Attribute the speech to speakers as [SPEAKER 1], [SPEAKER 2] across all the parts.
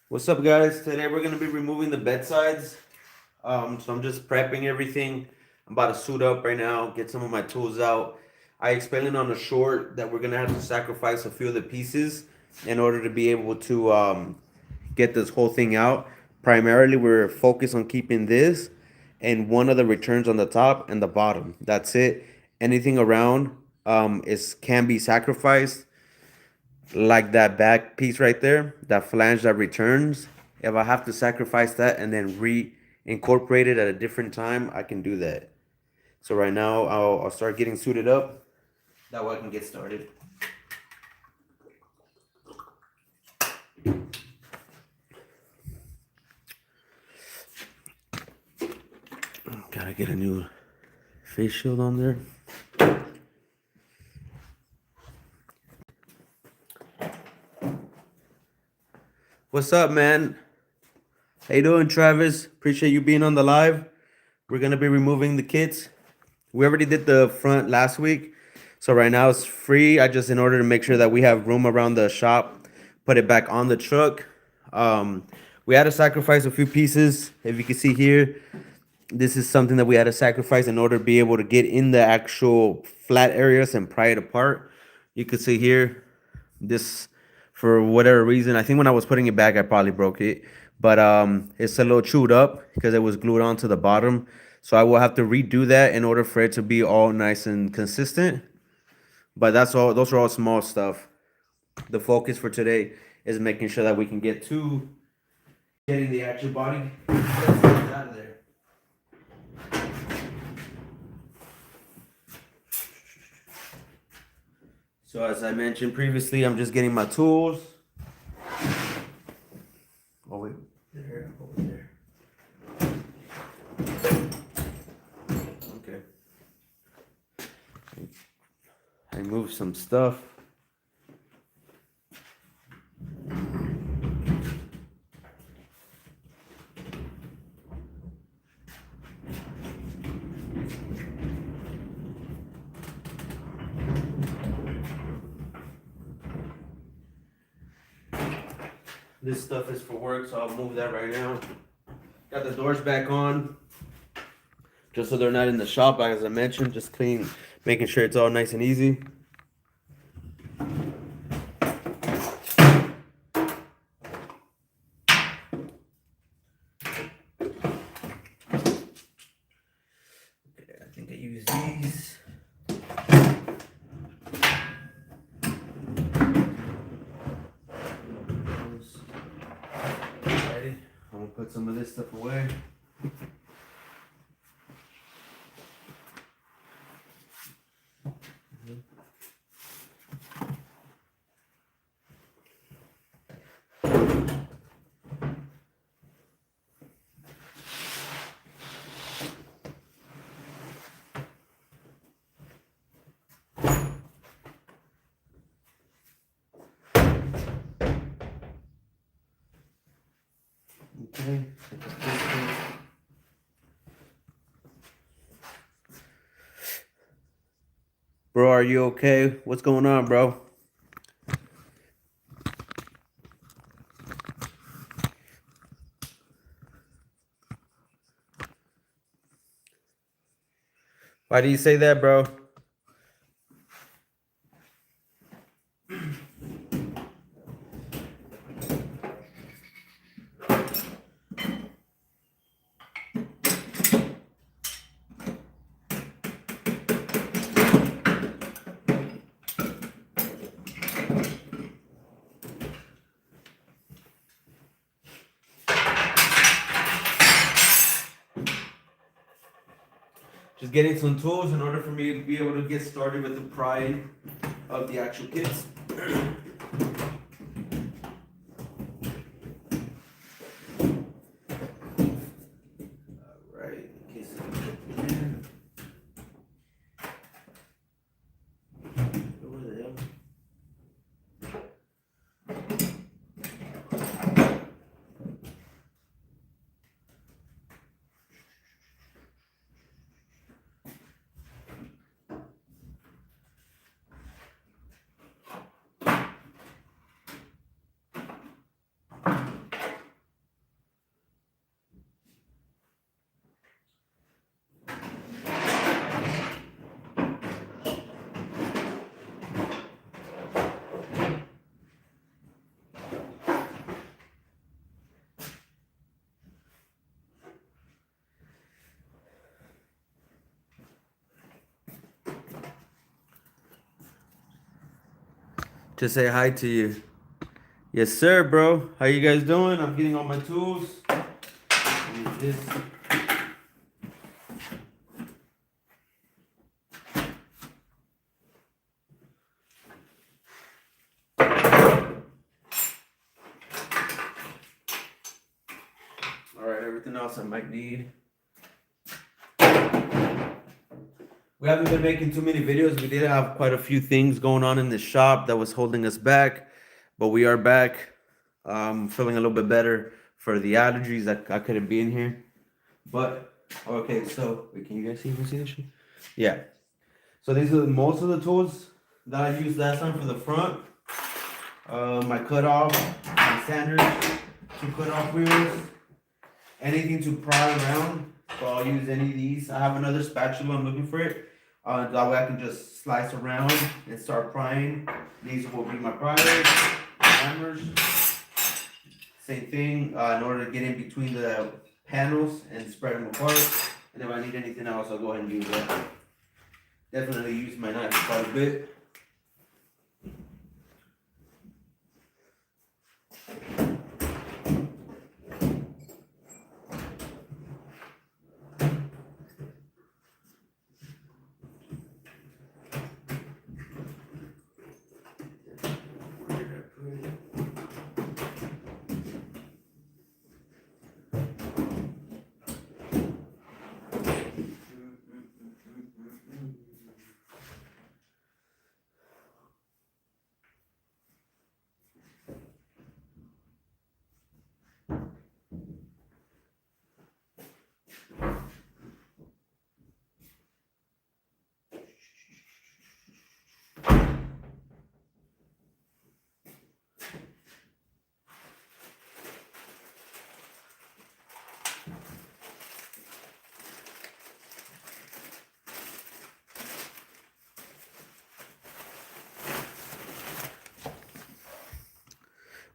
[SPEAKER 1] What's up, guys? Today we're gonna be removing the bedsides. So I'm just prepping everything. I'm about to suit up right now, get some of my tools out. I explained on the short that we're gonna have to sacrifice a few of the pieces in order to be able to get this whole thing out. Primarily, we're focused on keeping this and one of the returns on the top and the bottom. That's it. Anything around is can be sacrificed, like that back piece right there, that flange that returns. If I have to sacrifice that and then reincorporate it at a different time, I can do that. So right now, I'll start getting suited up. That way I can get started. Gotta get a new face shield on there. What's up, man? How you doing, Travis? Appreciate you being on the live. We're gonna be removing the kits. We already did the front last week, so right now it's free. I just, in order to make sure that we have room around the shop, put it back on the truck. We had to sacrifice a few pieces. If you can see here, this is something that we had to sacrifice in order to be able to get in the actual flat areas and pry it apart. You can see here, this, for whatever reason, I think when I was putting it back, I probably broke it. But it's a little chewed up because it was glued onto the bottom. So I will have to redo that in order for it to be all nice and consistent. But that's all. Those are all small stuff. The focus for today is making sure that we can get to getting the actual body out of there. So as I mentioned previously, I'm just getting my tools. Over there. Okay. I moved some stuff. This stuff is for work, so I'll move that right now. Got the doors back on, just so they're not in the shop, as I mentioned. Just clean, making sure it's all nice and easy. Okay, I think I use these. I'm gonna put some of this stuff away. Okay. Bro, are you okay? What's going on, bro? Why do you say that, bro? Just getting some tools in order for me to be able to get started with the pry of the actual kits. Alright, in case I can get in. Over there. to say hi to you. Yes, sir, bro. How you guys doing? I'm getting all my tools. This. All right, everything else I might need. We haven't been making too many videos. We did have quite a few things going on in the shop that was holding us back, but we are back. Feeling a little bit better for the allergies that I couldn't be in here. But okay, so wait, can you guys see? You can see this shit? Yeah. So these are most of the tools that I used last time for the front. My cutoff, my sanders, 2 cutoff wheels, anything to pry around. So I'll use any of these. I have another spatula. I'm looking for it. That way I can just slice around and start prying. These will be my pliers, hammers. Same thing in order to get in between the panels and spread them apart. And if I need anything else, I'll go ahead and use that. Definitely use my knife quite a bit.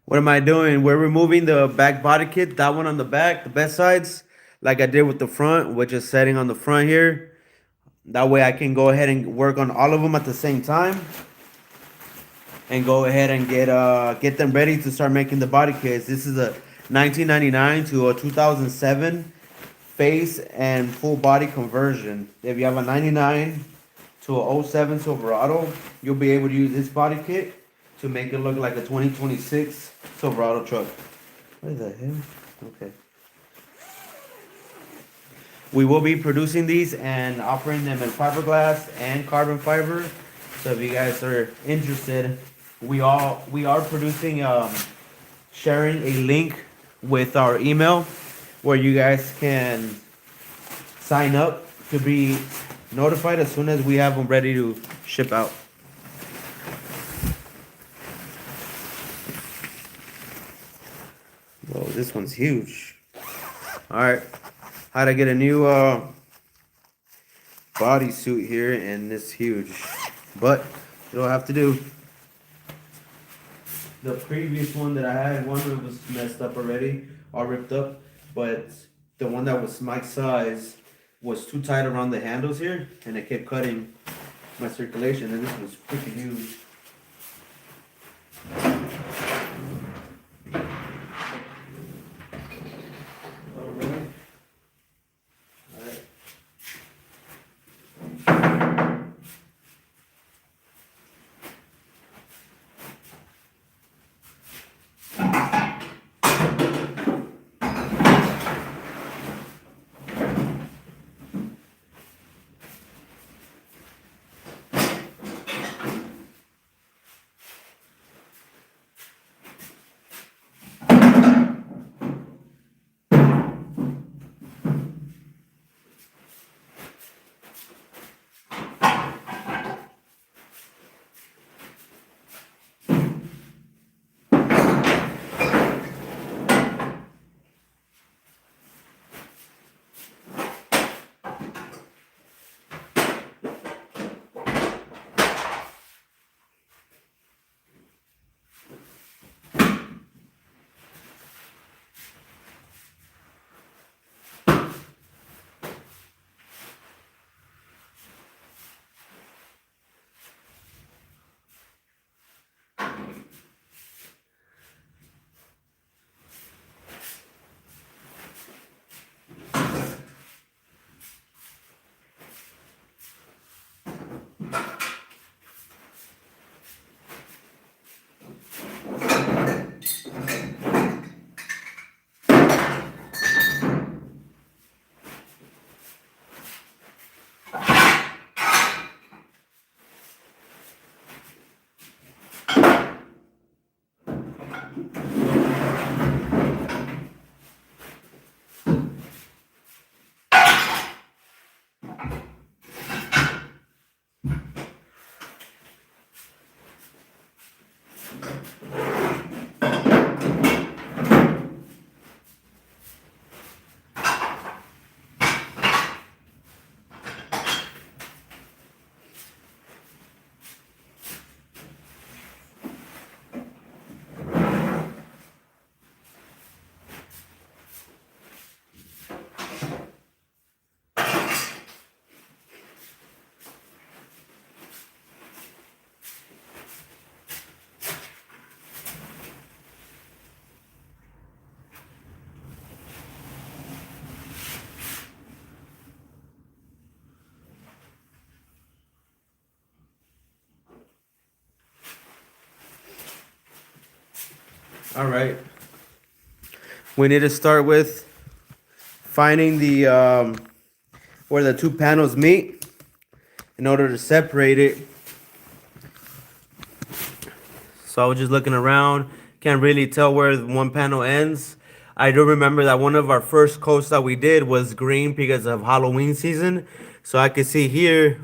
[SPEAKER 1] What am I doing? We're removing the back body kit, that one on the back, the best sides, like I did with the front, which is setting on the front here. That way I can go ahead and work on all of them at the same time and go ahead and get them ready to start making the body kits. This is a 1999 to a 2007 face and full body conversion. If you have a 99 to a 07 Silverado, you'll be able to use this body kit to make it look like a 2026 Silverado truck. What the hell? Okay. We will be producing these and offering them in fiberglass and carbon fiber. So if you guys are interested, we are producing, sharing a link with our email where you guys can sign up to be notified as soon as we have them ready to ship out. Whoa, this one's huge. All right, how to get a new bodysuit here, and it's huge, but it'll have to do. The previous one that I had, one that was messed up already, all ripped up, but the one that was my size was too tight around the handles here, and it kept cutting my circulation, and this was freaking huge. All right. We need to start with finding the where the two panels meet in order to separate it. So I was just looking around, can't really tell where one panel ends. I do remember that one of our first coats that we did was green because of Halloween season. So I can see here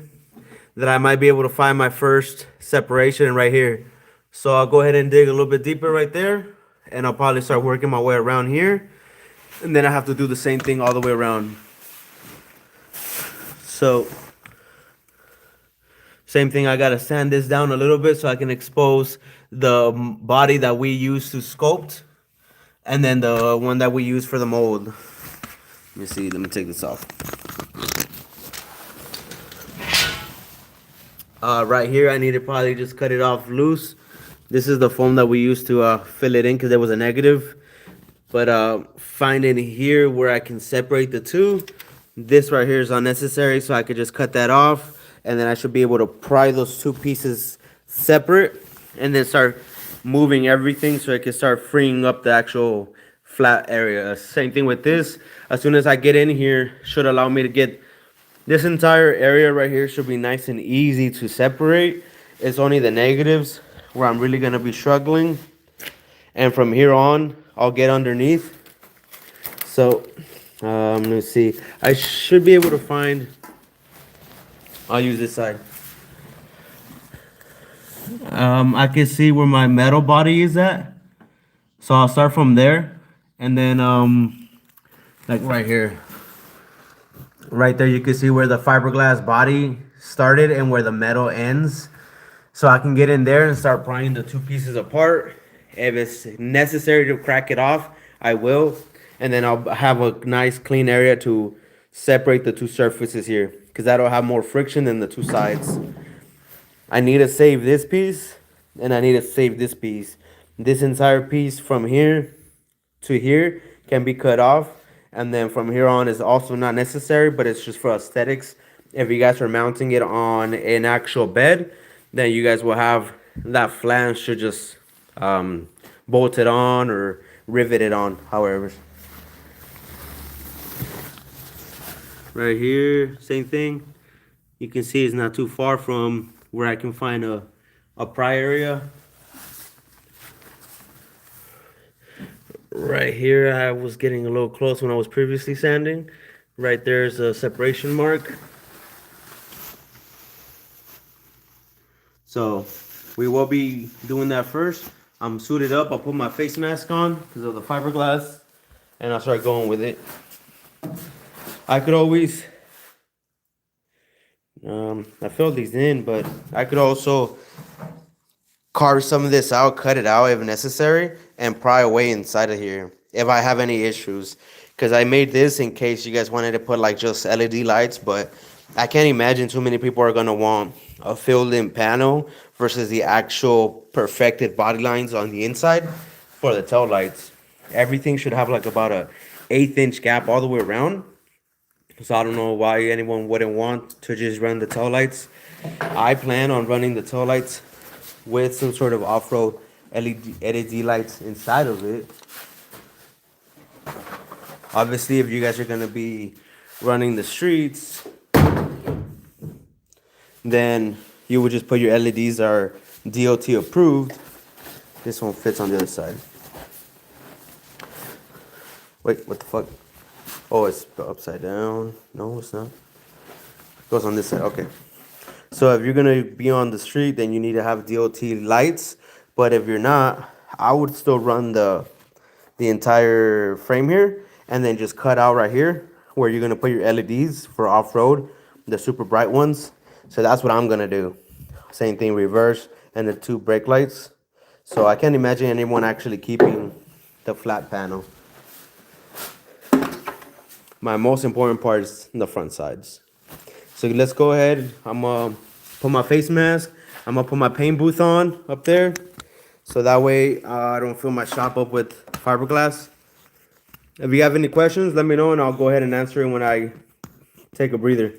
[SPEAKER 1] that I might be able to find my first separation right here. So I'll go ahead and dig a little bit deeper right there, and I'll probably start working my way around here. And then I have to do the same thing all the way around. So same thing, I gotta sand this down a little bit so I can expose the body that we use to sculpt, and then the one that we use for the mold. Let me see, let me take this off. Right here, I need to probably just cut it off loose. This is the foam that we used to fill it in because there was a negative. But finding here where I can separate the two, this right here is unnecessary, so I could just cut that off, and then I should be able to pry those two pieces separate, and then start moving everything so it can start freeing up the actual flat area. Same thing with this. As soon as I get in here, should allow me to get this entire area right here should be nice and easy to separate. It's only the negatives where I'm really gonna be struggling. And from here on, I'll get underneath. So, let me see. I should be able to find, I'll use this side. I can see where my metal body is at. So I'll start from there. And then, like right here. Right there, you can see where the fiberglass body started and where the metal ends. So I can get in there and start prying the two pieces apart. If it's necessary to crack it off, I will. And then I'll have a nice clean area to separate the two surfaces here, because that'll have more friction than the two sides. I need to save this piece, and I need to save this piece. This entire piece from here to here can be cut off. And then from here on is also not necessary, but it's just for aesthetics. If you guys are mounting it on an actual bed, then you guys will have that flange to just bolt it on or rivet it on, however. Right here, same thing. You can see it's not too far from where I can find a pry area. Right here, I was getting a little close when I was previously sanding. Right there's a separation mark. So we will be doing that first. I'm suited up. I'll put my face mask on because of the fiberglass, and I'll start going with it. I could always, I filled these in, but I could also carve some of this out, cut it out if necessary, and pry away inside of here if I have any issues. Because I made this in case you guys wanted to put like just LED lights, but I can't imagine too many people are gonna want a filled-in panel versus the actual perfected body lines on the inside for the tail lights. Everything should have like about a 1/8 inch gap all the way around. So I don't know why anyone wouldn't want to just run the tail lights. I plan on running the tail lights with some sort of off-road LED lights inside of it. Obviously, if you guys are gonna be running the streets, then you would just put your LEDs are DOT approved. This one fits on the other side. Wait, what the fuck? Oh, it's upside down. No, it's not. It goes on this side. Okay. So if you're gonna be on the street, then you need to have DOT lights. But if you're not, I would still run the entire frame here and then just cut out right here where you're gonna put your LEDs for off-road, the super bright ones. So that's what I'm gonna do. Same thing, reverse, and the two brake lights. So I can't imagine anyone actually keeping the flat panel. My most important part is the front sides. So let's go ahead. I'm gonna put my face mask. I'm gonna put my paint booth on up there. So that way I don't fill my shop up with fiberglass. If you have any questions, let me know and I'll go ahead and answer it when I take a breather.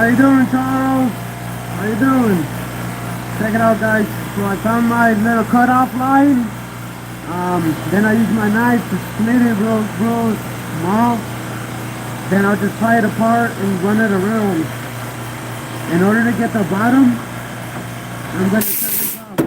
[SPEAKER 2] How you doing, Charles? How you doing? Check it out, guys. So I found my little cutoff line. Then I use my knife to split it real small. Then I'll just pry it apart and run it around. In order to get the bottom, I'm going to turn this off.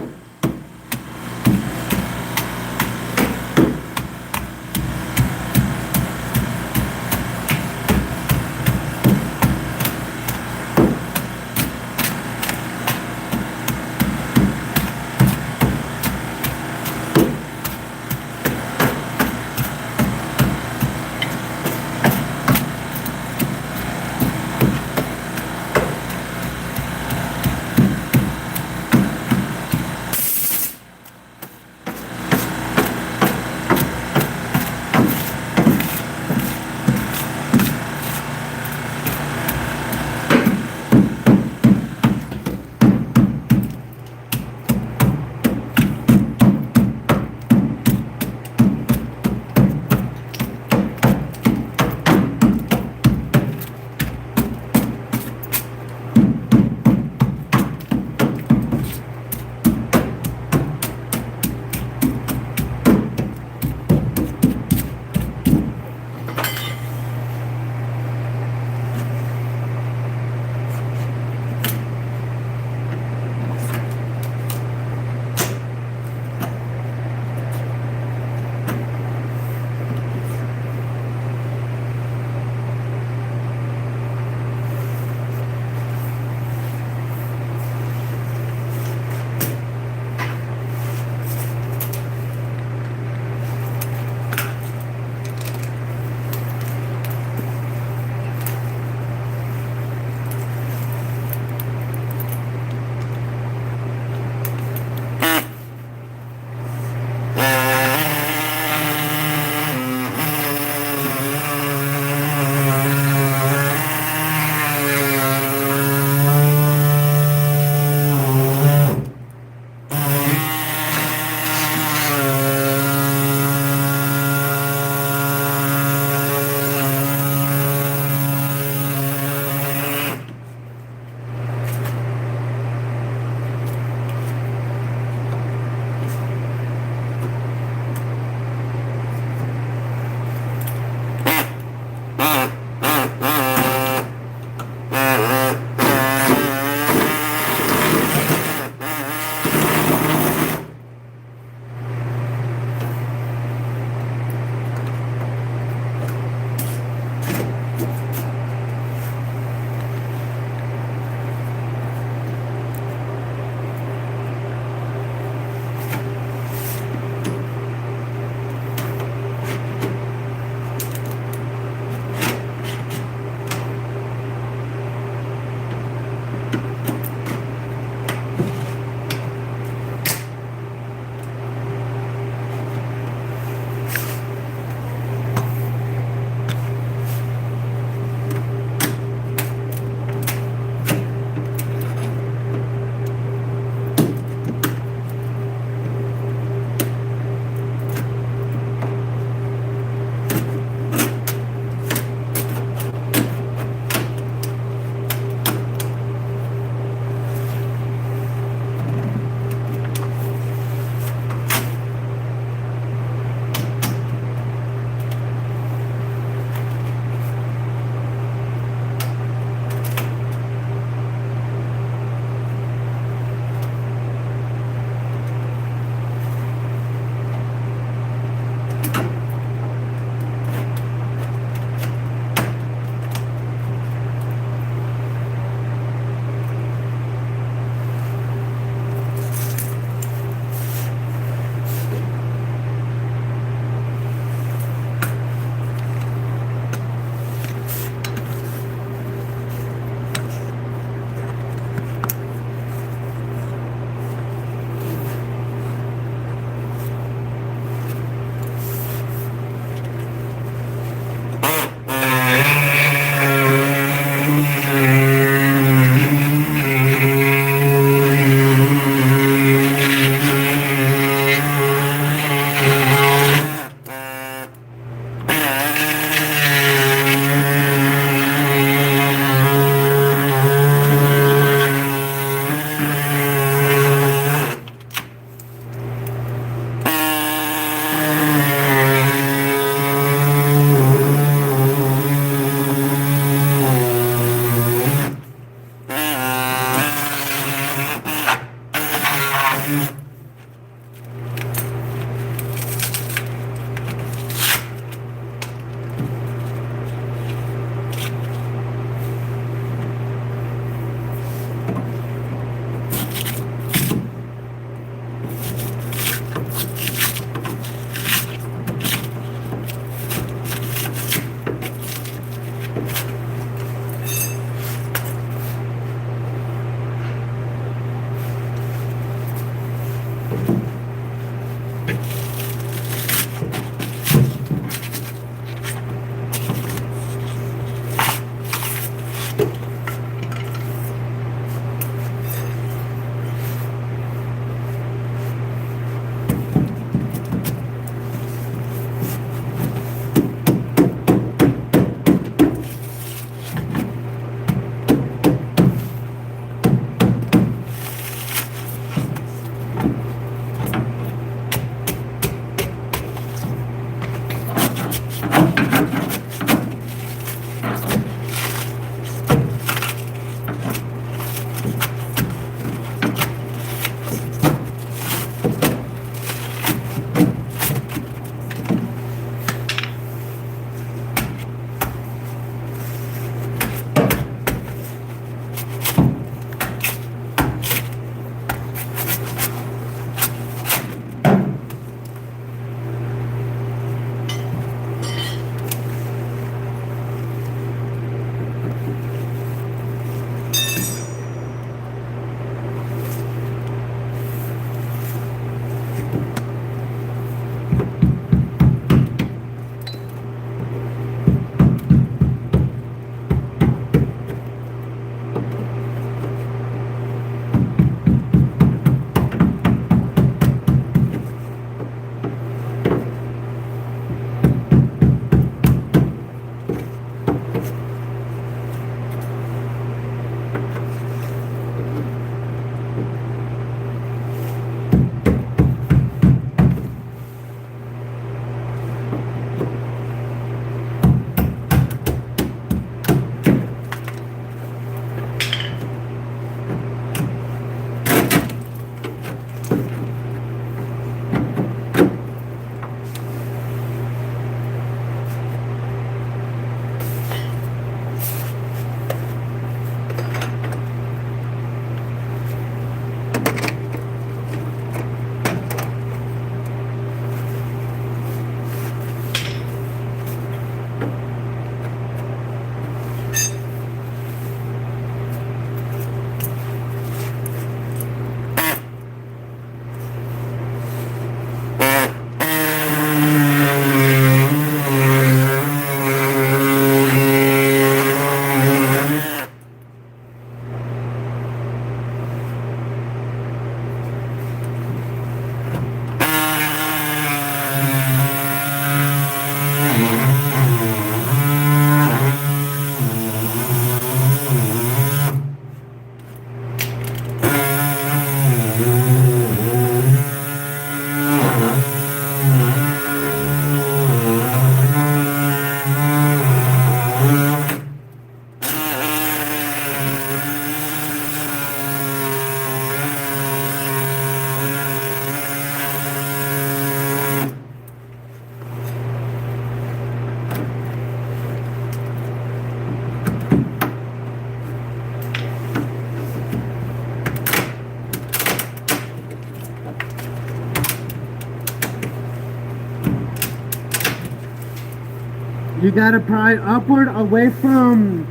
[SPEAKER 2] You gotta pry upward away from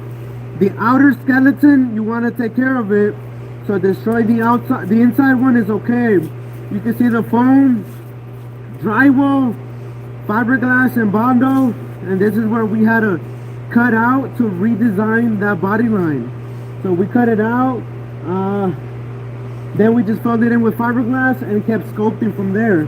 [SPEAKER 2] the outer skeleton. You want to take care of it. So destroy the outside. The inside one is okay. You can see the foam, drywall, fiberglass, and bondo. And this is where we had to cut out to redesign that body line. So we cut it out. Then we just filled it in with fiberglass and kept sculpting from there.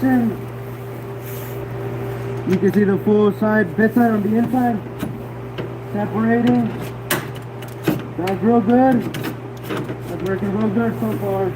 [SPEAKER 2] separation. You can see the full side, bit side on the inside, separating. That's real good. That's working real good so far.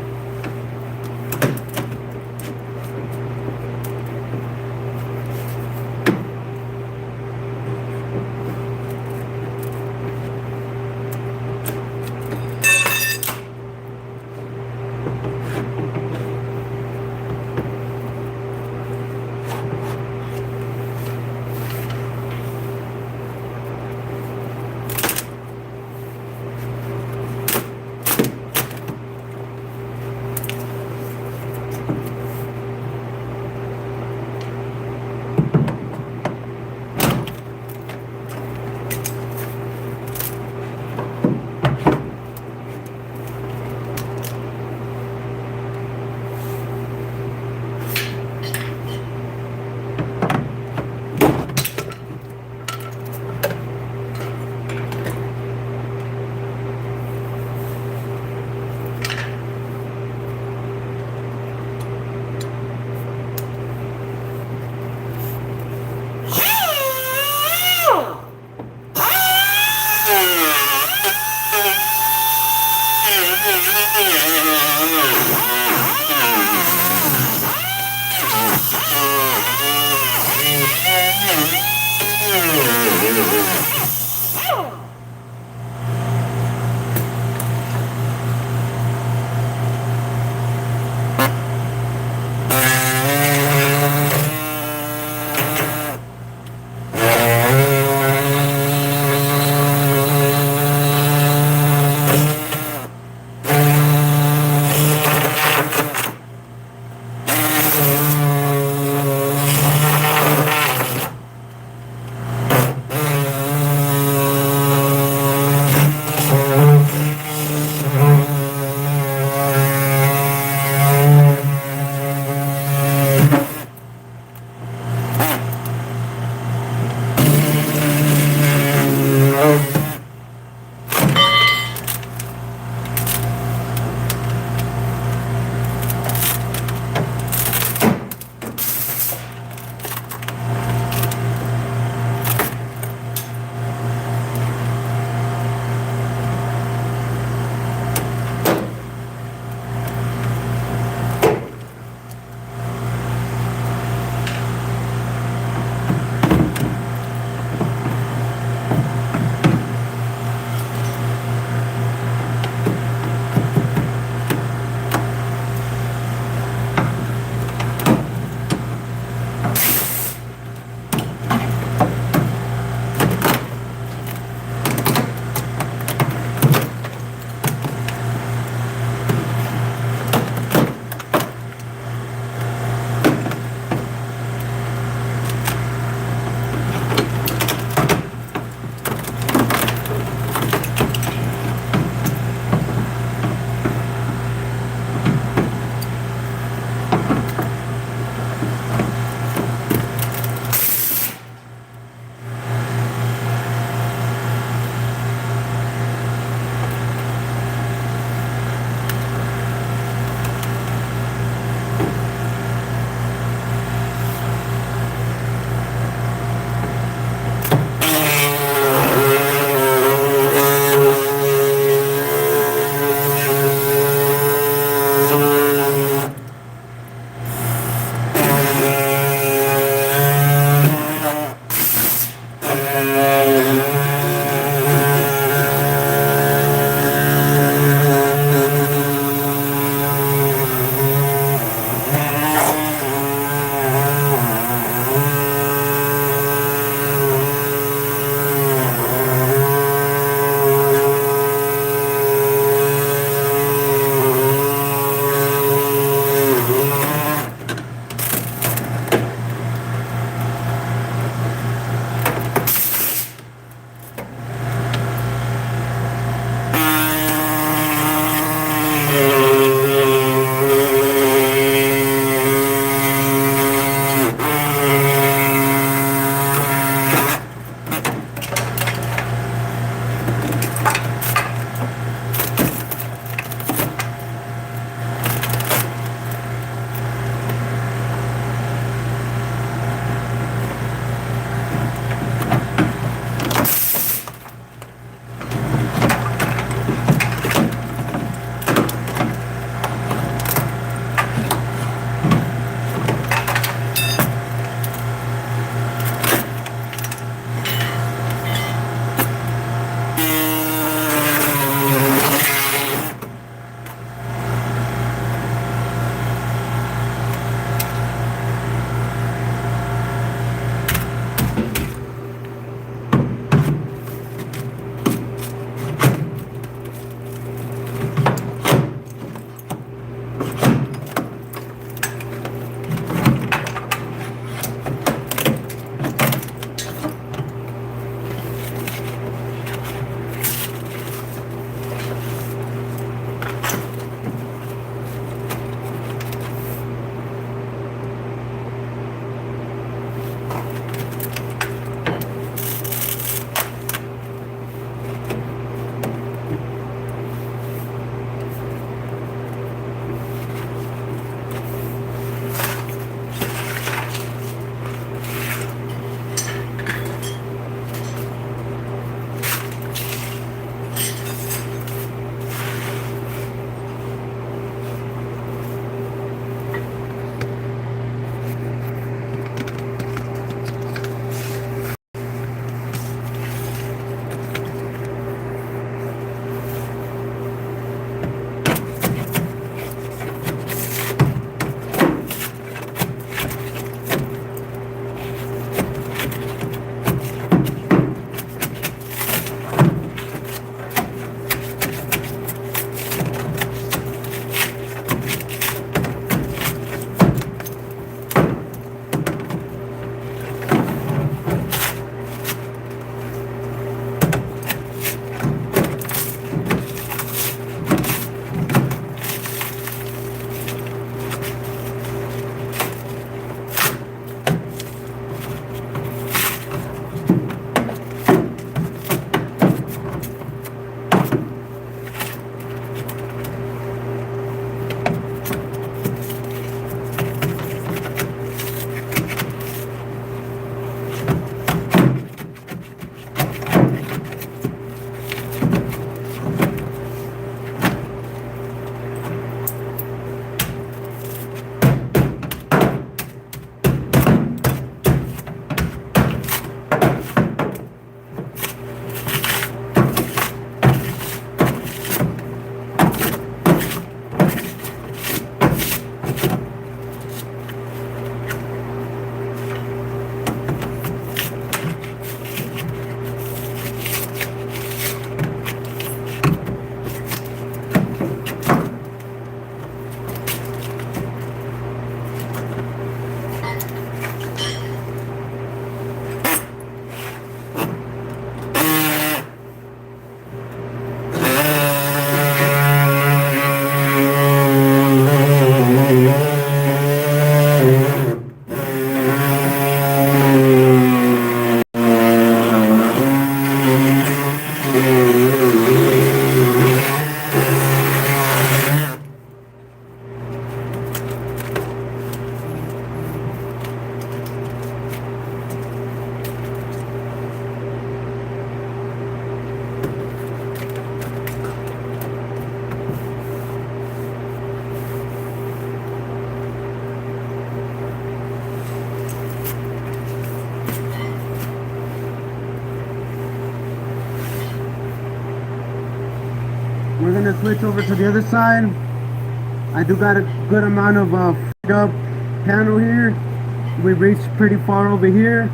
[SPEAKER 2] we're gonna switch over to the other side. I do got a good amount of freed up panel here. We reached pretty far over here.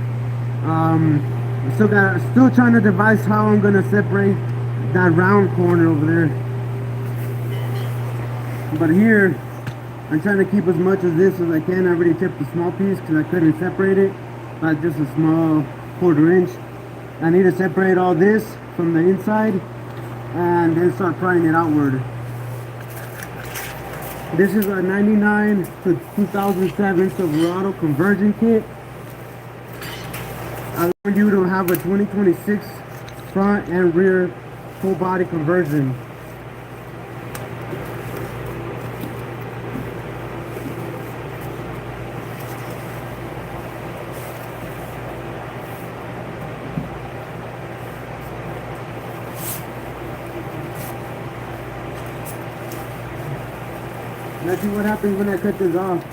[SPEAKER 2] Still trying to devise how I'm gonna separate that round corner over there. But here, I'm trying to keep as much of this as I can. I already tipped the small piece because I couldn't separate it. But just a small 1/4 inch. I need to separate all this from the inside and then start prying it outward. This is a 99 to 2007 Silverado conversion kit. I want you to have a 2026 front and rear full body conversion. Let's see what happens when I cut this off.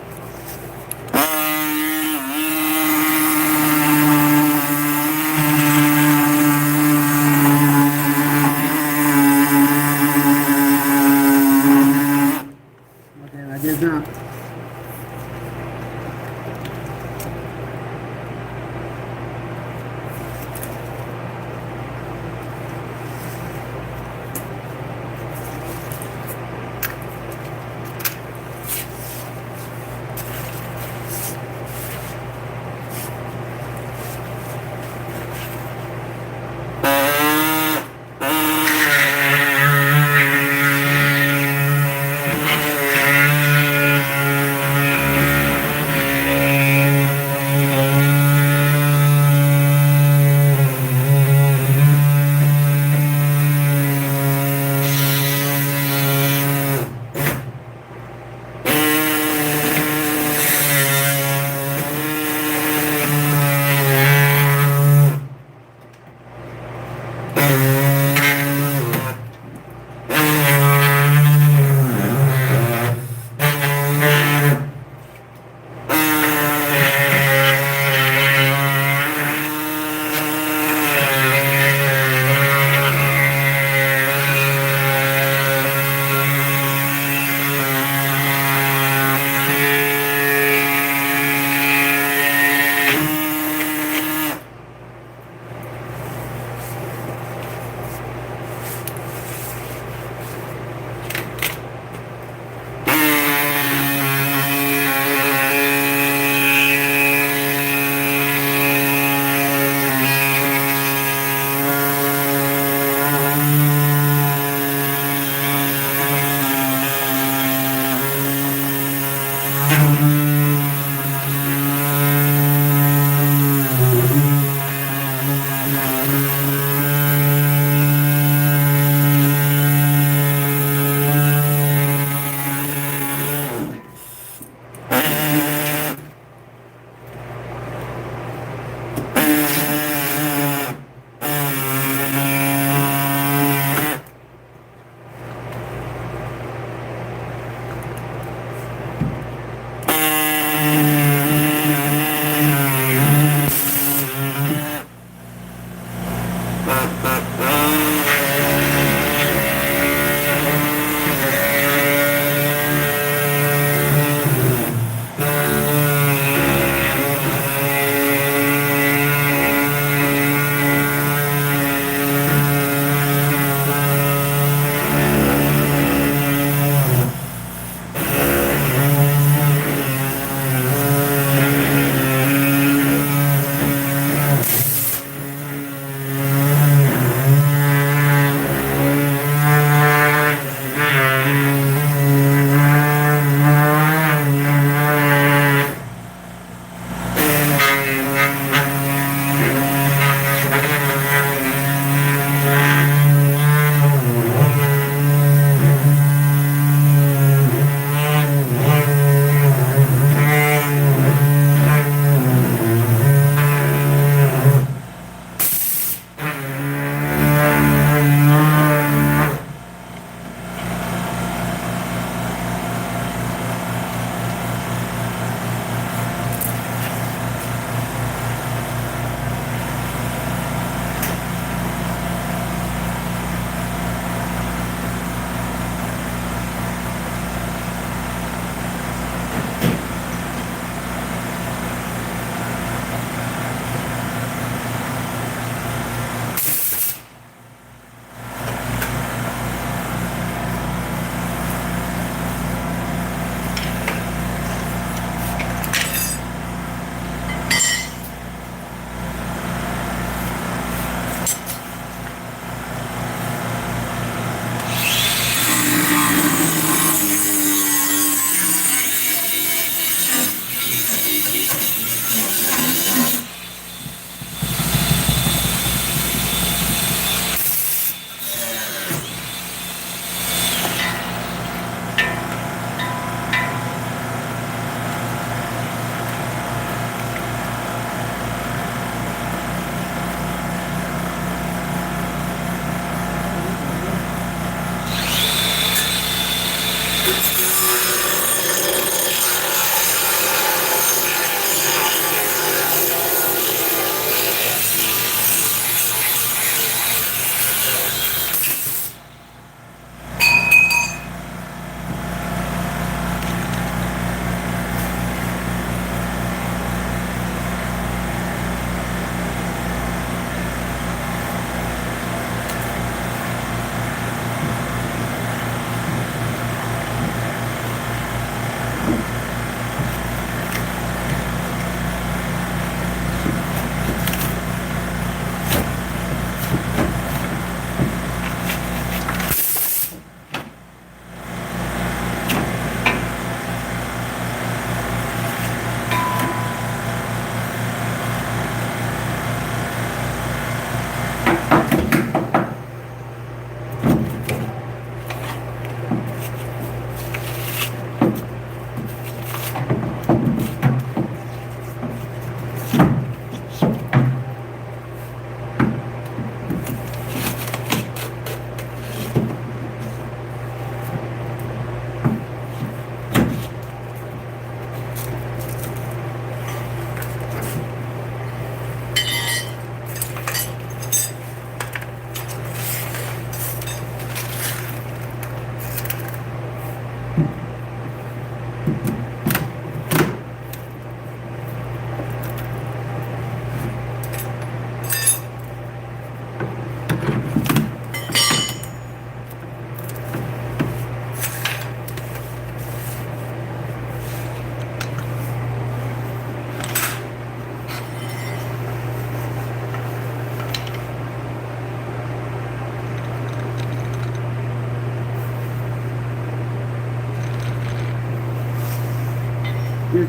[SPEAKER 2] Okay, I guess not.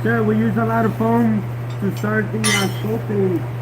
[SPEAKER 2] Yes, sir. We use a lot of foam to start the sculpting.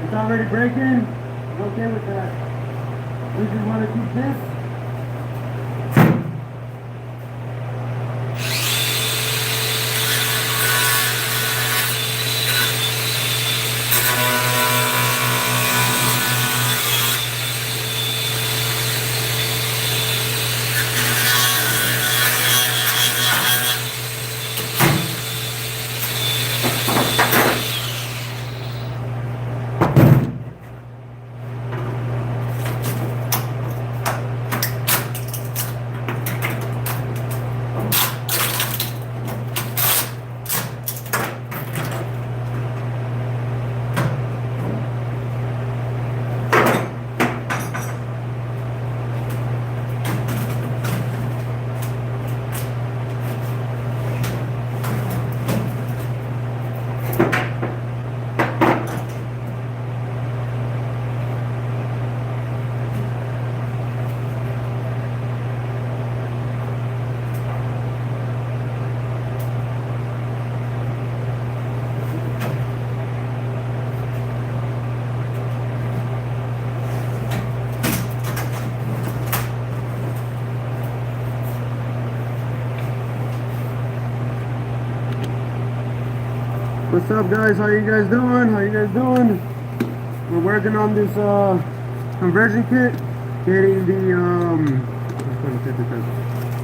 [SPEAKER 2] It's already breaking. I'm okay with that. We just want to keep this. What's up, guys? How you guys doing? How you guys doing? We're working on this conversion kit, getting the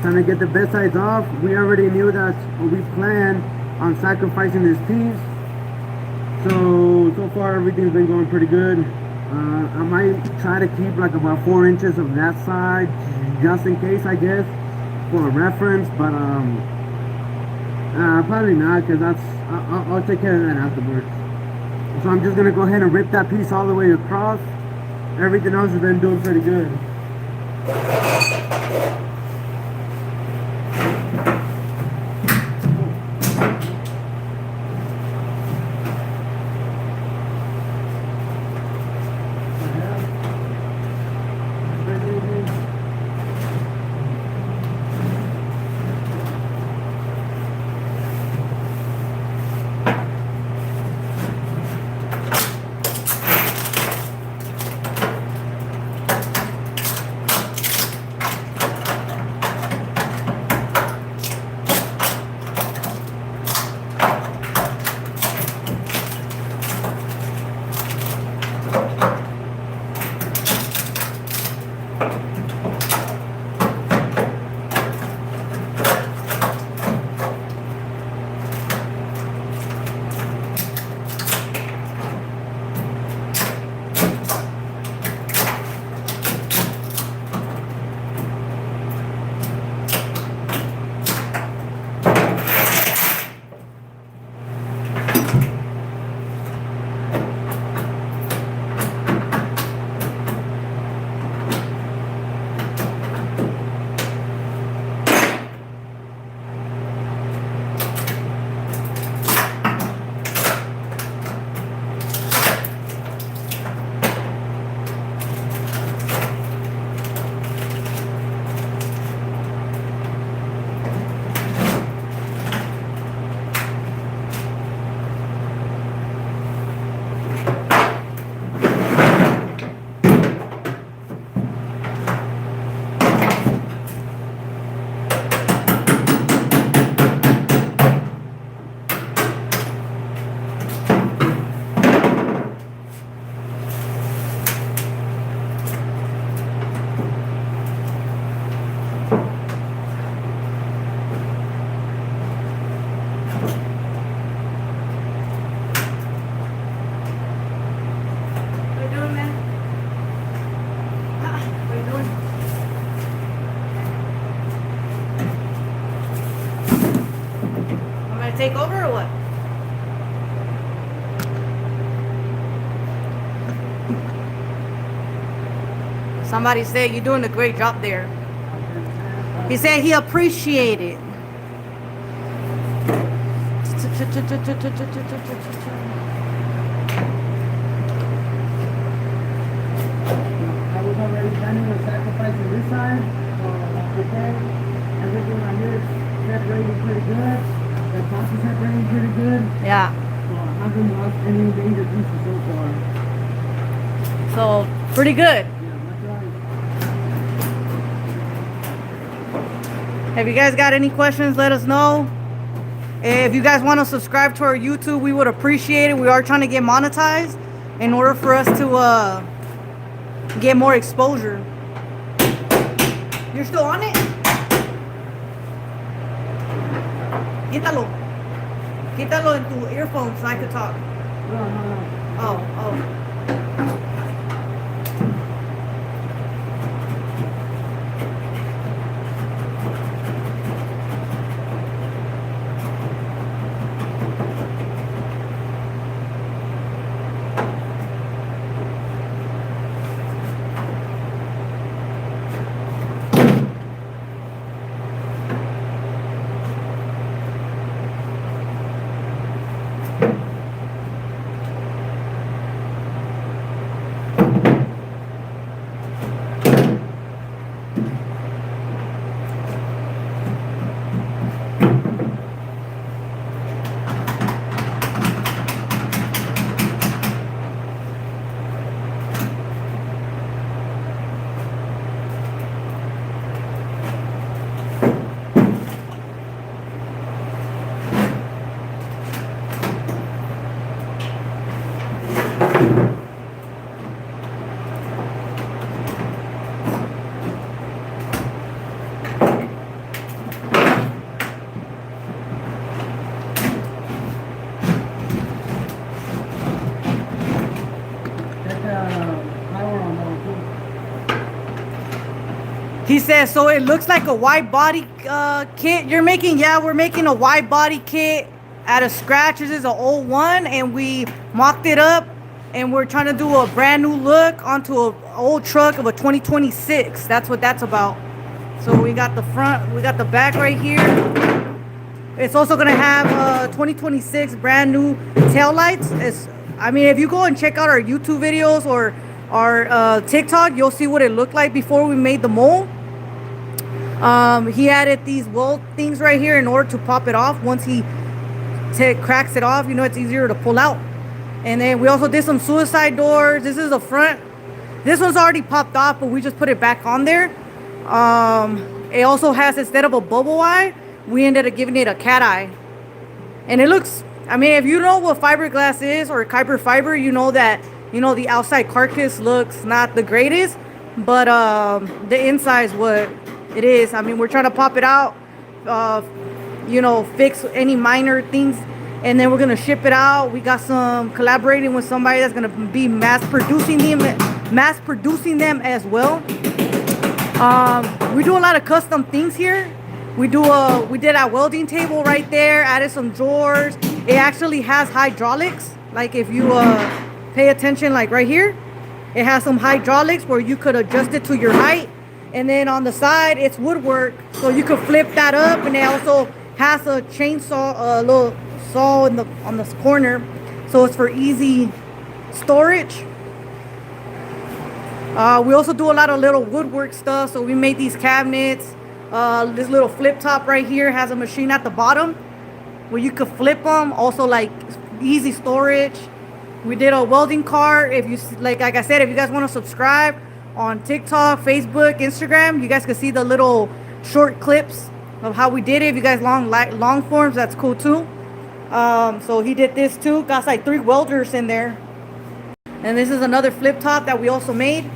[SPEAKER 2] trying to get the bed sides off. We already knew that we planned on sacrificing this piece. So far everything's been going pretty good. I might try to keep like about 4 inches of that side just in case, I guess, for a reference, but probably not, because I'll take care of that afterwards. So I'm just gonna go ahead and rip that piece all the way across. Everything else has been doing pretty good.
[SPEAKER 3] Take over or what? Somebody said you're doing a great job there. He said he appreciated it.
[SPEAKER 2] I was already planning on sacrificing this side, so that's okay. pieces have been pretty good.
[SPEAKER 3] Yeah.
[SPEAKER 2] So I haven't lost any major pieces so far.
[SPEAKER 3] So pretty good.
[SPEAKER 2] Yeah, that's right.
[SPEAKER 3] If you guys got any questions, let us know. If you guys want to subscribe to our YouTube, we would appreciate it. We are trying to get monetized in order for us to get more exposure. You're still on it? Quítalo. Quítalo en tu earphones so I could talk.
[SPEAKER 2] No.
[SPEAKER 3] Oh. He says, so it looks like a wide body kit you're making. Yeah, we're making a wide body kit out of scratch. This is an old one and we mocked it up and we're trying to do a brand new look onto an old truck of a 2026. That's what that's about. So we got the front, we got the back right here. It's also gonna have 2026 brand new tail lights. I mean, if you go and check out our YouTube videos or our TikTok, you'll see what it looked like before we made the mold. He added these weld things right here in order to pop it off. Once he cracks it off, you know, it's easier to pull out. And then we also did some suicide doors. This is the front. This one's already popped off, but we just put it back on there. It also has, instead of a bubble eye, we ended up giving it a cat eye. And it looks, I mean, if you know what fiberglass is or Kyber fiber, you know that, you know, the outside carcass looks not the greatest, but the inside is what it is. I mean, we're trying to pop it out, you know, fix any minor things, and then we're gonna ship it out. We got some collaborating with somebody that's gonna be mass producing them as well. We do a lot of custom things here. We did a welding table right there, added some drawers. It actually has hydraulics. Like if you pay attention, like right here, it has some hydraulics where you could adjust it to your height. And then on the side, it's woodwork, so you could flip that up. And it also has a chainsaw, a little saw on the corner, so it's for easy storage. We also do a lot of little woodwork stuff. So we made these cabinets. This little flip top right here has a machine at the bottom where you could flip them. Also, like easy storage. We did a welding cart. If you like I said, if you guys want to subscribe on TikTok, Facebook, Instagram, you guys can see the little short clips of how we did it. If you guys like long forms, that's cool too. So he did this too. Got like 3 welders in there. And this is another flip top that we also made.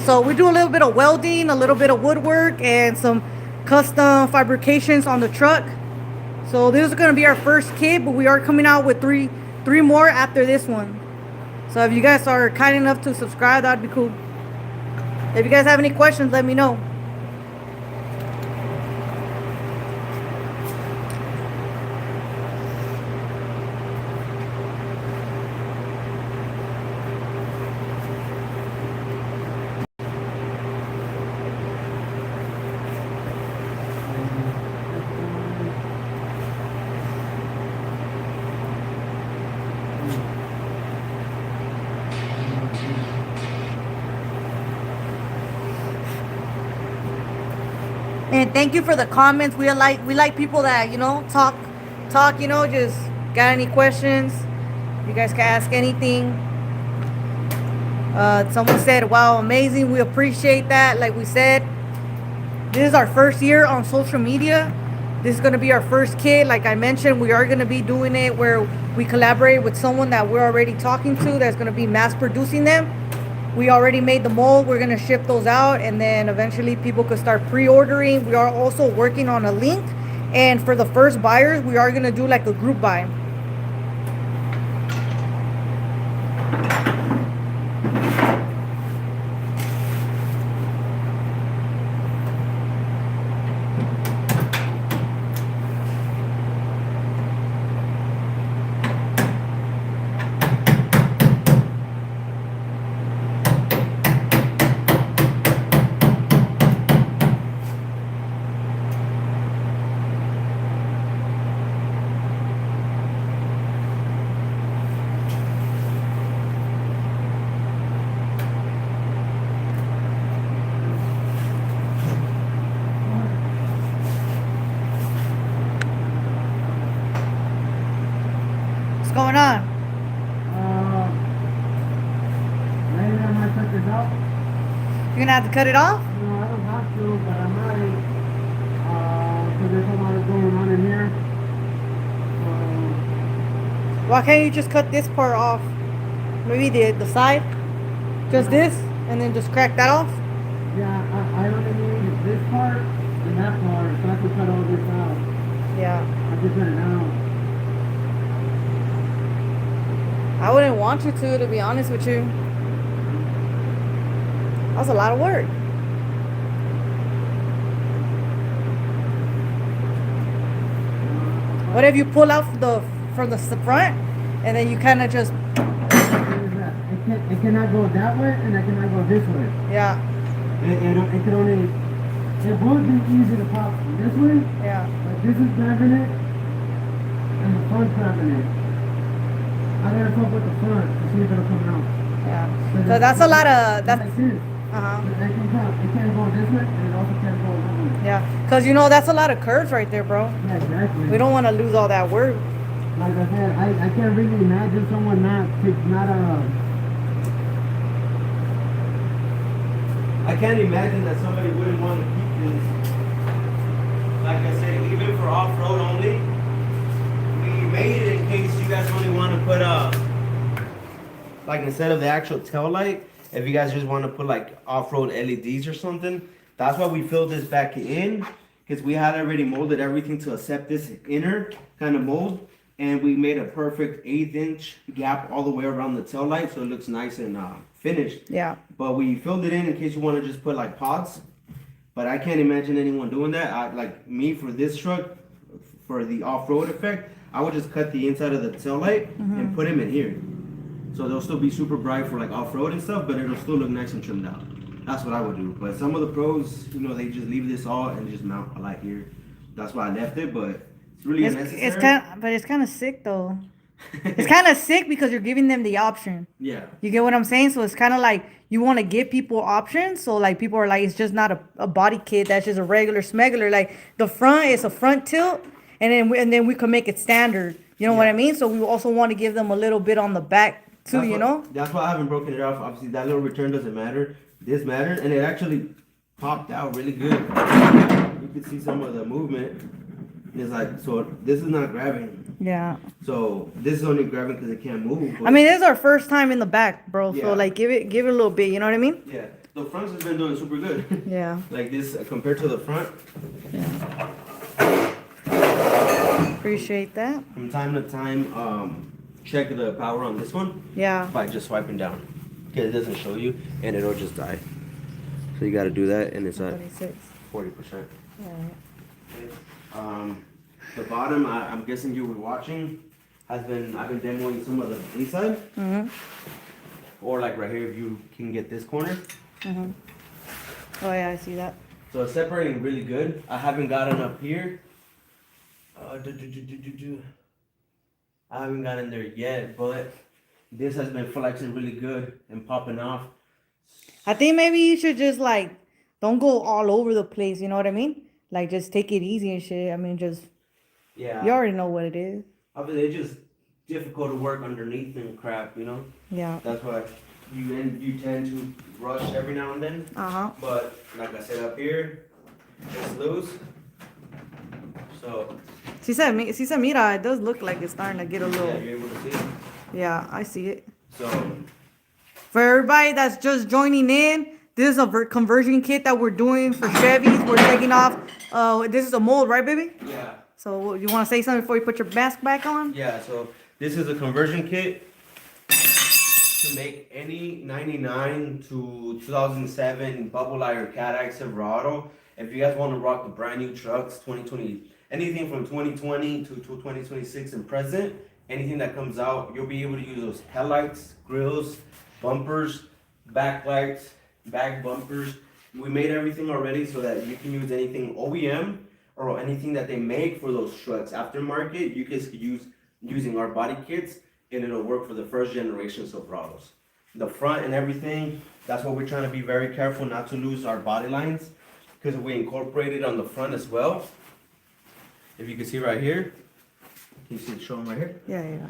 [SPEAKER 3] So we do a little bit of welding, a little bit of woodwork, and some custom fabrications on the truck. So this is going to be our first kit, but we are coming out with three more after this one. So if you guys are kind enough to subscribe, that'd be cool. If you guys have any questions, let me know. And thank you for the comments. We like people that talk. Just got any questions? You guys can ask anything. Someone said, "Wow, amazing." We appreciate that. Like we said, this is our first year on social media. This is going to be our first kit. Like I mentioned, we are going to be doing it where we collaborate with someone that we're already talking to that's going to be mass producing them. We already made the mold. We're going to ship those out, and then eventually people could start pre-ordering. We are also working on a link, and for the first buyers, we are going to do like a group buy. What's going on?
[SPEAKER 2] Maybe I might cut this out.
[SPEAKER 3] You're gonna have to cut it off?
[SPEAKER 2] No, I don't have to, but I might. Because there's a lot going on in here.
[SPEAKER 3] Why can't you just cut this part off? Maybe the side? Just this? And then just crack that off?
[SPEAKER 2] Yeah, I only need this part and that part, so I can cut all this out.
[SPEAKER 3] Yeah.
[SPEAKER 2] I just cut it out.
[SPEAKER 3] I wouldn't want you to be honest with you. That was a lot of work. What if you pull out from the front and then you kind of just...
[SPEAKER 2] It cannot go that way and it cannot go this way.
[SPEAKER 3] Yeah.
[SPEAKER 2] It can only... It would be easy to pop this way.
[SPEAKER 3] Yeah.
[SPEAKER 2] But this is grabbing it and the front's grabbing it. I gotta fuck with the front to see if it'll come out.
[SPEAKER 3] Yeah. So that's a lot of... That's...
[SPEAKER 2] Like this.
[SPEAKER 3] Uh-huh.
[SPEAKER 2] It can't go this way and it also can't go that way.
[SPEAKER 3] Yeah. Because, that's a lot of curves right there, bro.
[SPEAKER 2] Yeah, exactly.
[SPEAKER 3] We don't want to lose all that work.
[SPEAKER 2] Like I said, I can't really imagine someone
[SPEAKER 1] I can't imagine that somebody wouldn't want to keep this. Like I said, even for off-road only, we made it in case you guys only want to put like instead of the actual tail light, if you guys just want to put like off-road LEDs or something. That's why we filled this back in, because we had already molded everything to accept this inner kind of mold, and we made a perfect 1/8 gap all the way around the tail light, so it looks nice and finished.
[SPEAKER 3] Yeah.
[SPEAKER 1] But we filled it in case you want to just put like pods. But I can't imagine anyone doing that. Like me for this truck, for the off-road effect, I would just cut the inside of the tail light and put them in here. So they'll still be super bright for like off-road and stuff, but it'll still look nice and trimmed out. That's what I would do. But some of the pros, they just leave this all and just mount a light here. That's why I left it, but it's really unnecessary.
[SPEAKER 3] It's kind of sick though. It's kind of sick because you're giving them the option.
[SPEAKER 1] Yeah.
[SPEAKER 3] You get what I'm saying? So it's kind of like you want to give people options. So like people are like, it's just not a body kit. That's just a regular smegular. Like the front is a front tilt, and then we can make it standard. You know what I mean? So we also want to give them a little bit on the back too.
[SPEAKER 1] That's why I haven't broken it off. Obviously, that little return doesn't matter. This matters, and it actually popped out really good. You can see some of the movement. It's like, so this is not grabbing.
[SPEAKER 3] Yeah.
[SPEAKER 1] So this is only grabbing because it can't move.
[SPEAKER 3] I mean, this is our first time in the back, bro.
[SPEAKER 1] Yeah.
[SPEAKER 3] So like, give it a little bit. You know what I mean?
[SPEAKER 1] Yeah. The fronts has been doing super good.
[SPEAKER 3] Yeah.
[SPEAKER 1] Like this compared to the front.
[SPEAKER 3] Yeah. Appreciate that.
[SPEAKER 1] From time to time, check the power on this one.
[SPEAKER 3] Yeah.
[SPEAKER 1] By just swiping down. Okay, it doesn't show you, and it'll just die. So you got to do that, and it's at 40%.
[SPEAKER 3] Yeah.
[SPEAKER 1] The bottom, I'm guessing you were watching, I've been demoing some of the inside. Or like right here, if you can get this corner.
[SPEAKER 3] Oh yeah, I see that.
[SPEAKER 1] So it's separating really good. I haven't gotten up here. I haven't gotten there yet, but this has been flexing really good and popping off.
[SPEAKER 3] I think maybe you should just like, don't go all over the place. You know what I mean? Like, just take it easy and shit. I mean, just,
[SPEAKER 1] Yeah.
[SPEAKER 3] you already know what it is.
[SPEAKER 1] Obviously, it's just difficult to work underneath and crap, you know?
[SPEAKER 3] Yeah.
[SPEAKER 1] That's why you tend to rush every now and then.
[SPEAKER 3] Uh-huh.
[SPEAKER 1] But like I said up here, it's loose. So
[SPEAKER 3] She said, mira, it does look like it's starting to get a
[SPEAKER 1] yeah,
[SPEAKER 3] little,
[SPEAKER 1] you're able to see it.
[SPEAKER 3] yeah, I see it.
[SPEAKER 1] So
[SPEAKER 3] For everybody that's just joining in, this is a conversion kit that we're doing for Chevys. We're taking off, this is a mold, right, baby?
[SPEAKER 1] yeah.
[SPEAKER 3] So you want to say something before you put your mask back on?
[SPEAKER 1] Yeah, so this is a conversion kit to make any 99 to 2007 Bubble Eye or Cadillac Silverado. If you guys want to rock the brand new trucks, 2020, anything from 2020 to 2026 and present, anything that comes out, you'll be able to use those headlights, grills, bumpers, backlights, back bumpers. We made everything already so that you can use anything OEM or anything that they make for those trucks aftermarket. You guys could use using our body kits, and it'll work for the first generation Silverados. The front and everything, that's what we're trying to be very careful not to lose our body lines, because we incorporated on the front as well. If you can see right here, can you see it showing right here?
[SPEAKER 3] Yeah, yeah.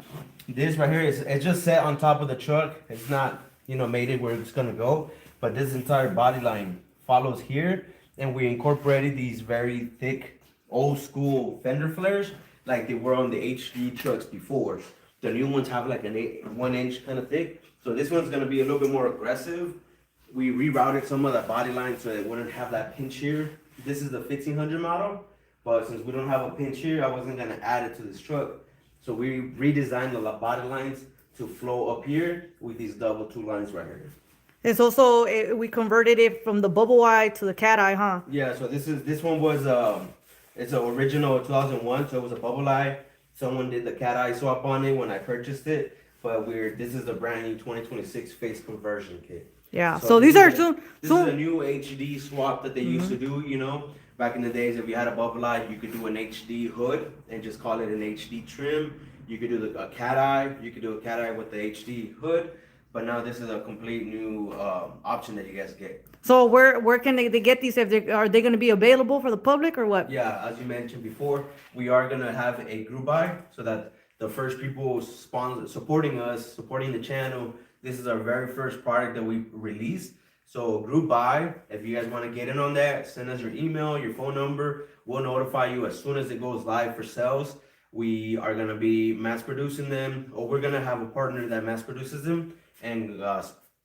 [SPEAKER 1] This right here is it's just set on top of the truck. It's not, made it where it's gonna go, but this entire body line follows here, and we incorporated these very thick old school fender flares like they were on the HD trucks before. The new ones have like an 1 inch kind of thick, so this one's gonna be a little bit more aggressive. We rerouted some of that body line so it wouldn't have that pinch here. This is the 1500 model, but since we don't have a pinch here, I wasn't gonna add it to this truck. So we redesigned the body lines to flow up here with these double two lines right here.
[SPEAKER 3] It's also, we converted it from the bubble eye to the cat eye, huh?
[SPEAKER 1] Yeah, so this one was it's an original 2001, so it was a bubble eye. Someone did the cat eye swap on it when I purchased it, but this is the brand new 2026 face conversion kit.
[SPEAKER 3] Yeah, so these are soon.
[SPEAKER 1] This is a new HD swap that they used to do, Back in the days, if you had a bubble eye, you could do an HD hood and just call it an HD trim. You could do a cat eye. You could do a cat eye with the HD hood. But now this is a complete new option that you guys get.
[SPEAKER 3] So where can they get these? Are they going to be available for the public or what?
[SPEAKER 1] Yeah, as you mentioned before, we are gonna have a group buy so that the first people supporting us, supporting the channel, this is our very first product that we released. So group buy, if you guys want to get in on that, send us your email, your phone number. We'll notify you as soon as it goes live for sales. We are gonna be mass producing them, or we're gonna have a partner that mass produces them and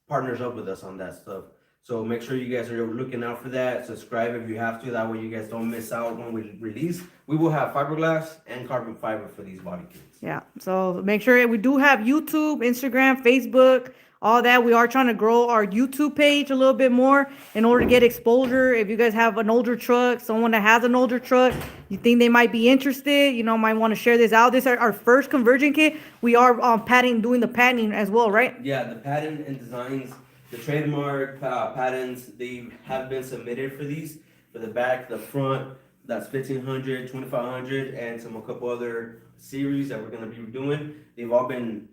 [SPEAKER 1] partners up with us on that stuff. So make sure you guys are looking out for that. Subscribe if you have to. That way you guys don't miss out when we release. We will have fiberglass and carbon fiber for these body kits.
[SPEAKER 3] Yeah. So make sure we do have YouTube, Instagram, Facebook, all that. We are trying to grow our YouTube page a little bit more in order to get exposure. If you guys have an older truck, someone that has an older truck, you think they might be interested, might want to share this out. This is our first conversion kit. We are doing the patenting as well, right?
[SPEAKER 1] Yeah, the patent and designs, the trademark patents, they have been submitted for these. For the back, the front, that's 1500, 2500, and a couple other series that we're going to be doing. They've all been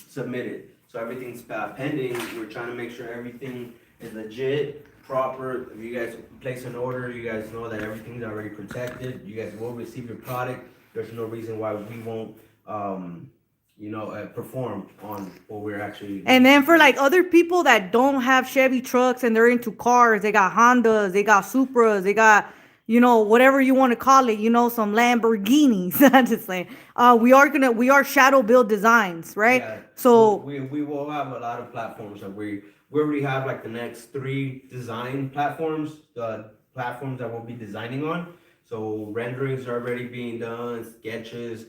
[SPEAKER 1] submitted. So everything's pending. We're trying to make sure everything is legit, proper. If you guys place an order, you guys know that everything's already protected. You guys will receive your product. There's no reason why we won't, perform on what we're actually.
[SPEAKER 3] And then for like other people that don't have Chevy trucks and they're into cars, they got Hondas, they got Supras, they got, whatever you want to call it, some Lamborghinis. I'm just saying. We are shadow build designs, right?
[SPEAKER 1] Yeah,
[SPEAKER 3] so
[SPEAKER 1] we will have a lot of platforms that we already have like the next 3 design platforms, the platforms that we'll be designing on. So renderings are already being done, sketches,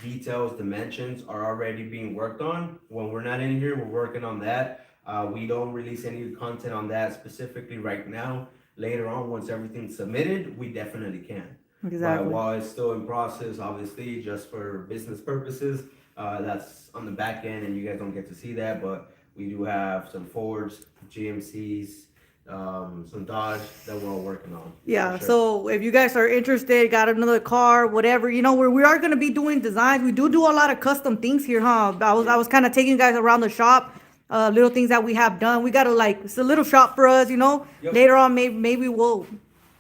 [SPEAKER 1] details, dimensions are already being worked on. When we're not in here, we're working on that. We don't release any content on that specifically right now. Later on, once everything's submitted, we definitely can.
[SPEAKER 3] Exactly.
[SPEAKER 1] But while it's still in process, obviously, just for business purposes, that's on the back end, and you guys don't get to see that. But we do have some Fords, GMCs, some Dodge that we're all working on.
[SPEAKER 3] yeah,
[SPEAKER 1] sure.
[SPEAKER 3] so if you guys are interested, got another car, whatever, we are going to be doing designs. We do a lot of custom things here, huh? I was kind of taking you guys around the shop. Little things that we have done. We got to it's a little shop for us,
[SPEAKER 1] Yep.
[SPEAKER 3] Later on, maybe we'll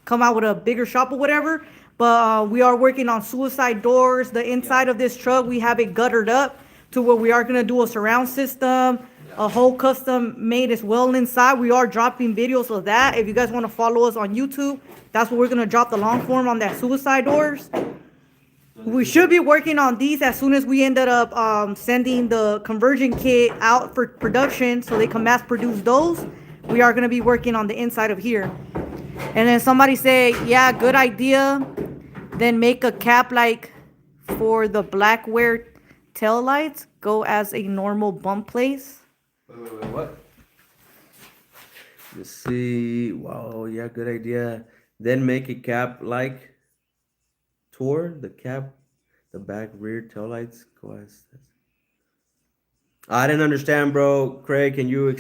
[SPEAKER 3] come out with a bigger shop or whatever. But we are working on suicide doors. The inside of this truck, we have it guttered up to where we are gonna do a surround system, a whole custom made as well inside. We are dropping videos of that. If you guys want to follow us on YouTube, that's what we're gonna drop the long form on that suicide doors. We should be working on these as soon as we ended up sending the conversion kit out for production so they can mass produce those. We are gonna be working on the inside of here. And then somebody say, yeah, good idea. Then make a cap like for the Blackware tail lights. Go as a normal bump place.
[SPEAKER 1] Wait, what? Let's see. Wow, yeah, good idea. Then make a cap like toward the cap, the back rear tail lights. Go as this. I didn't understand, bro. Craig, can you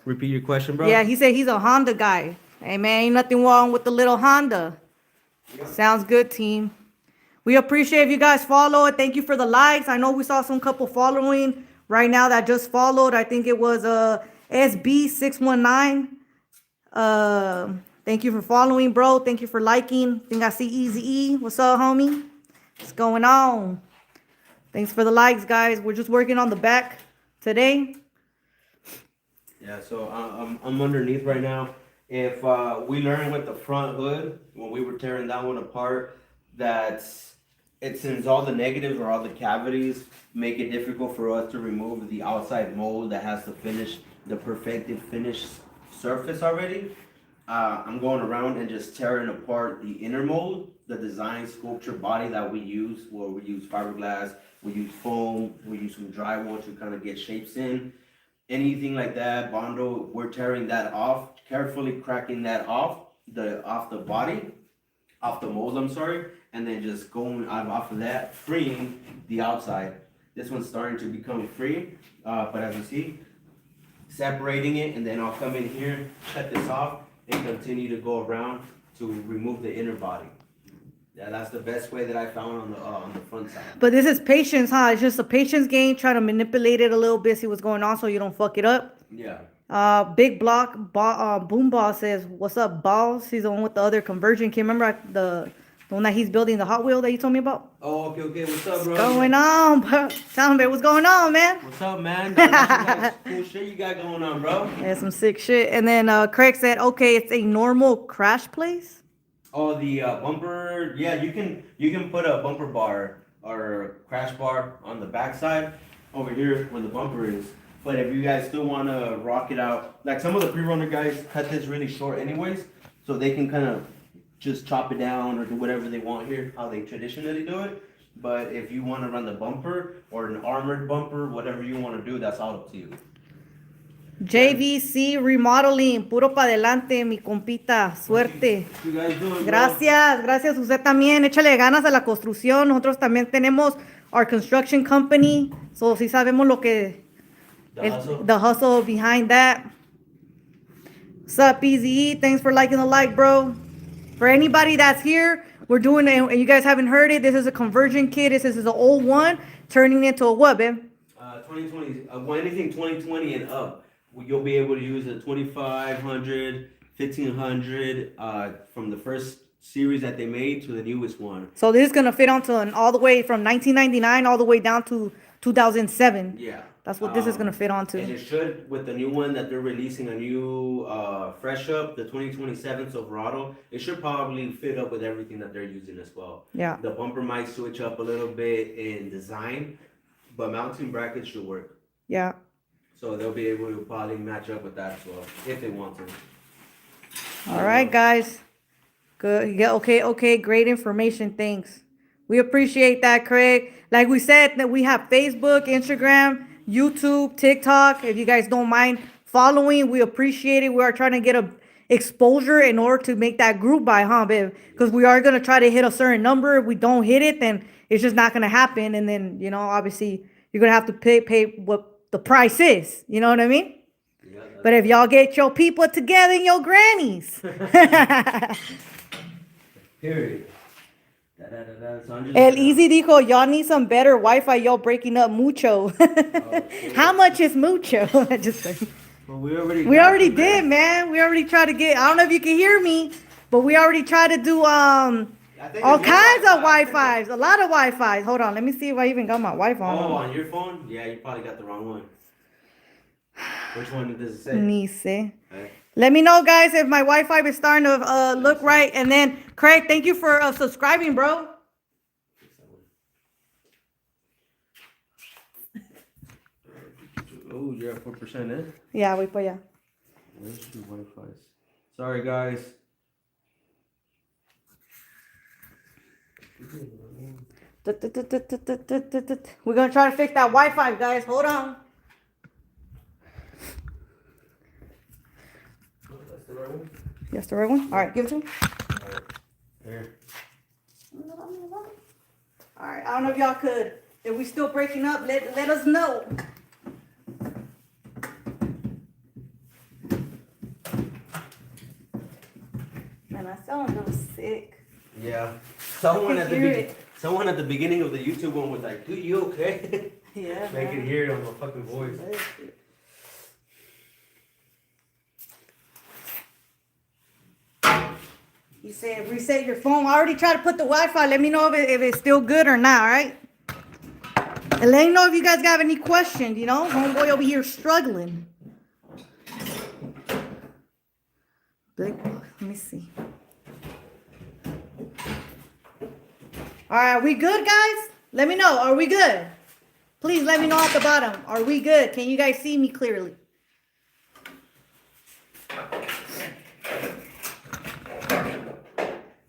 [SPEAKER 1] repeat your question, bro?
[SPEAKER 3] Yeah, he said he's a Honda guy. Hey, man, ain't nothing wrong with the little Honda. Sounds good, team. We appreciate if you guys follow it. Thank you for the likes. I know we saw some couple following right now that just followed. I think it was SB619. Thank you for following, bro. Thank you for liking. I think I see Easy E. What's up, homie? What's going on? Thanks for the likes, guys. We're just working on the back today.
[SPEAKER 1] Yeah, so I'm underneath right now. If we learned with the front hood, when we were tearing that one apart, that it since all the negatives or all the cavities make it difficult for us to remove the outside mold that has the perfected finished surface already. I'm going around and just tearing apart the inner mold, the design sculpture body that we use, where we use fiberglass, we use foam, we use some drywall to kind of get shapes in. Anything like that, Bondo, we're tearing that off, carefully cracking that off the body, off the mold, I'm sorry, and then just going off of that, freeing the outside. This one's starting to become free, but as you see, separating it, and then I'll come in here, cut this off, and continue to go around to remove the inner body. Yeah, that's the best way that I found on the front side.
[SPEAKER 3] But this is patience, huh? It's just a patience game, trying to manipulate it a little bit, see what's going on so you don't fuck it up.
[SPEAKER 1] Yeah.
[SPEAKER 3] Big Block Boom Boss says, what's up, boss? He's the one with the other conversion kit. Remember the one that he's building, the Hot Wheel that you told me about?
[SPEAKER 1] Oh, okay. What's up, bro?
[SPEAKER 3] What's going on, bro? Tell him, what's going on, man?
[SPEAKER 1] What's up, man? That's cool shit you got going on, bro.
[SPEAKER 3] That's some sick shit. And then Craig said, okay, it's a normal crash place.
[SPEAKER 1] Oh, the bumper. Yeah, you can put a bumper bar or crash bar on the backside over here where the bumper is. But if you guys still want to rock it out, like some of the pre-runner guys cut this really short anyways, so they can kind of just chop it down or do whatever they want here, how they traditionally do it. But if you want to run the bumper or an armored bumper, whatever you want to do, that's all up to you.
[SPEAKER 3] JVC Remodeling, puro pa adelante, mi compita, suerte.
[SPEAKER 1] You guys doing,
[SPEAKER 3] Gracias usted también, échale ganas a la construcción. Nosotros también tenemos our construction company, so si sabemos lo que the hustle behind that. What's up, Easy? Thanks for liking the like, bro. For anybody that's here, we're doing it, and you guys haven't heard it. This is a conversion kit. This is an old one turning into a what, babe?
[SPEAKER 1] 2020. Anything 2020 and up. You'll be able to use a 2500, 1500 from the first series that they made to the newest one.
[SPEAKER 3] So this is gonna fit onto all the way from 1999 all the way down to 2007.
[SPEAKER 1] Yeah,
[SPEAKER 3] that's what this is gonna fit onto.
[SPEAKER 1] And it should, with the new one that they're releasing, a new fresh up, the 2027 Silverado. It should probably fit up with everything that they're using as well.
[SPEAKER 3] Yeah.
[SPEAKER 1] The bumper might switch up a little bit in design, but mounting brackets should work.
[SPEAKER 3] Yeah.
[SPEAKER 1] So they'll be able to probably match up with that as well, if they want to.
[SPEAKER 3] All right, guys. Good. Yeah, okay. Great information. Thanks. We appreciate that, Craig. Like we said, that we have Facebook, Instagram, YouTube, TikTok. If you guys don't mind following, we appreciate it. We are trying to get a exposure in order to make that group buy, huh, babe? Because we are going to try to hit a certain number. If we don't hit it, then it's just not going to happen. And then, obviously, you're going to have to pay what the price is, you know what I mean? Yeah, but if y'all get your people together and your grannies.
[SPEAKER 1] Period.
[SPEAKER 3] El Easy dijo, y'all need some better Wi-Fi. Y'all breaking up mucho. How much is mucho? Just like,
[SPEAKER 1] well, we already
[SPEAKER 3] did, man. We already tried to get, I don't know if you can hear me, But we already tried to do
[SPEAKER 1] I think
[SPEAKER 3] all
[SPEAKER 1] it's your
[SPEAKER 3] kinds of
[SPEAKER 1] Wi-Fi.
[SPEAKER 3] Wi-Fis, a lot of Wi-Fis. Hold on, let me see if I even got my Wi-Fi
[SPEAKER 1] Oh,
[SPEAKER 3] on.
[SPEAKER 1] on your phone? Yeah, you probably got the wrong one. Which one does it say?
[SPEAKER 3] Nice.
[SPEAKER 1] Okay.
[SPEAKER 3] Let me know, guys, if my Wi-Fi is starting to look right. And then, Craig, thank you for subscribing, bro.
[SPEAKER 1] Oh, you're at 4%, eh?
[SPEAKER 3] Yeah, wait for ya.
[SPEAKER 1] Where's your Wi-Fi? Sorry, guys.
[SPEAKER 3] We're gonna try to fix that Wi-Fi, guys. Hold on.
[SPEAKER 1] That's the right one?
[SPEAKER 3] That's the right one? All right, give it to me.
[SPEAKER 1] Alright. Here.
[SPEAKER 3] All right, I don't know if y'all could. If we still breaking up, let us know. Man, I sound a little sick.
[SPEAKER 1] Yeah.
[SPEAKER 3] Someone
[SPEAKER 1] Someone at the beginning of the YouTube one was like, dude, you okay?
[SPEAKER 3] Yeah,
[SPEAKER 1] They could
[SPEAKER 3] man.
[SPEAKER 1] hear it on my fucking voice.
[SPEAKER 3] He said, reset your phone. I already tried to put the Wi-Fi. Let me know if it's still good or not, all right? And let me know if you guys got any questions, you know? Homeboy over here struggling. Let me see. All right, we good, guys? Let me know. Are we good? Please let me know at the bottom. Are we good? Can you guys see me clearly?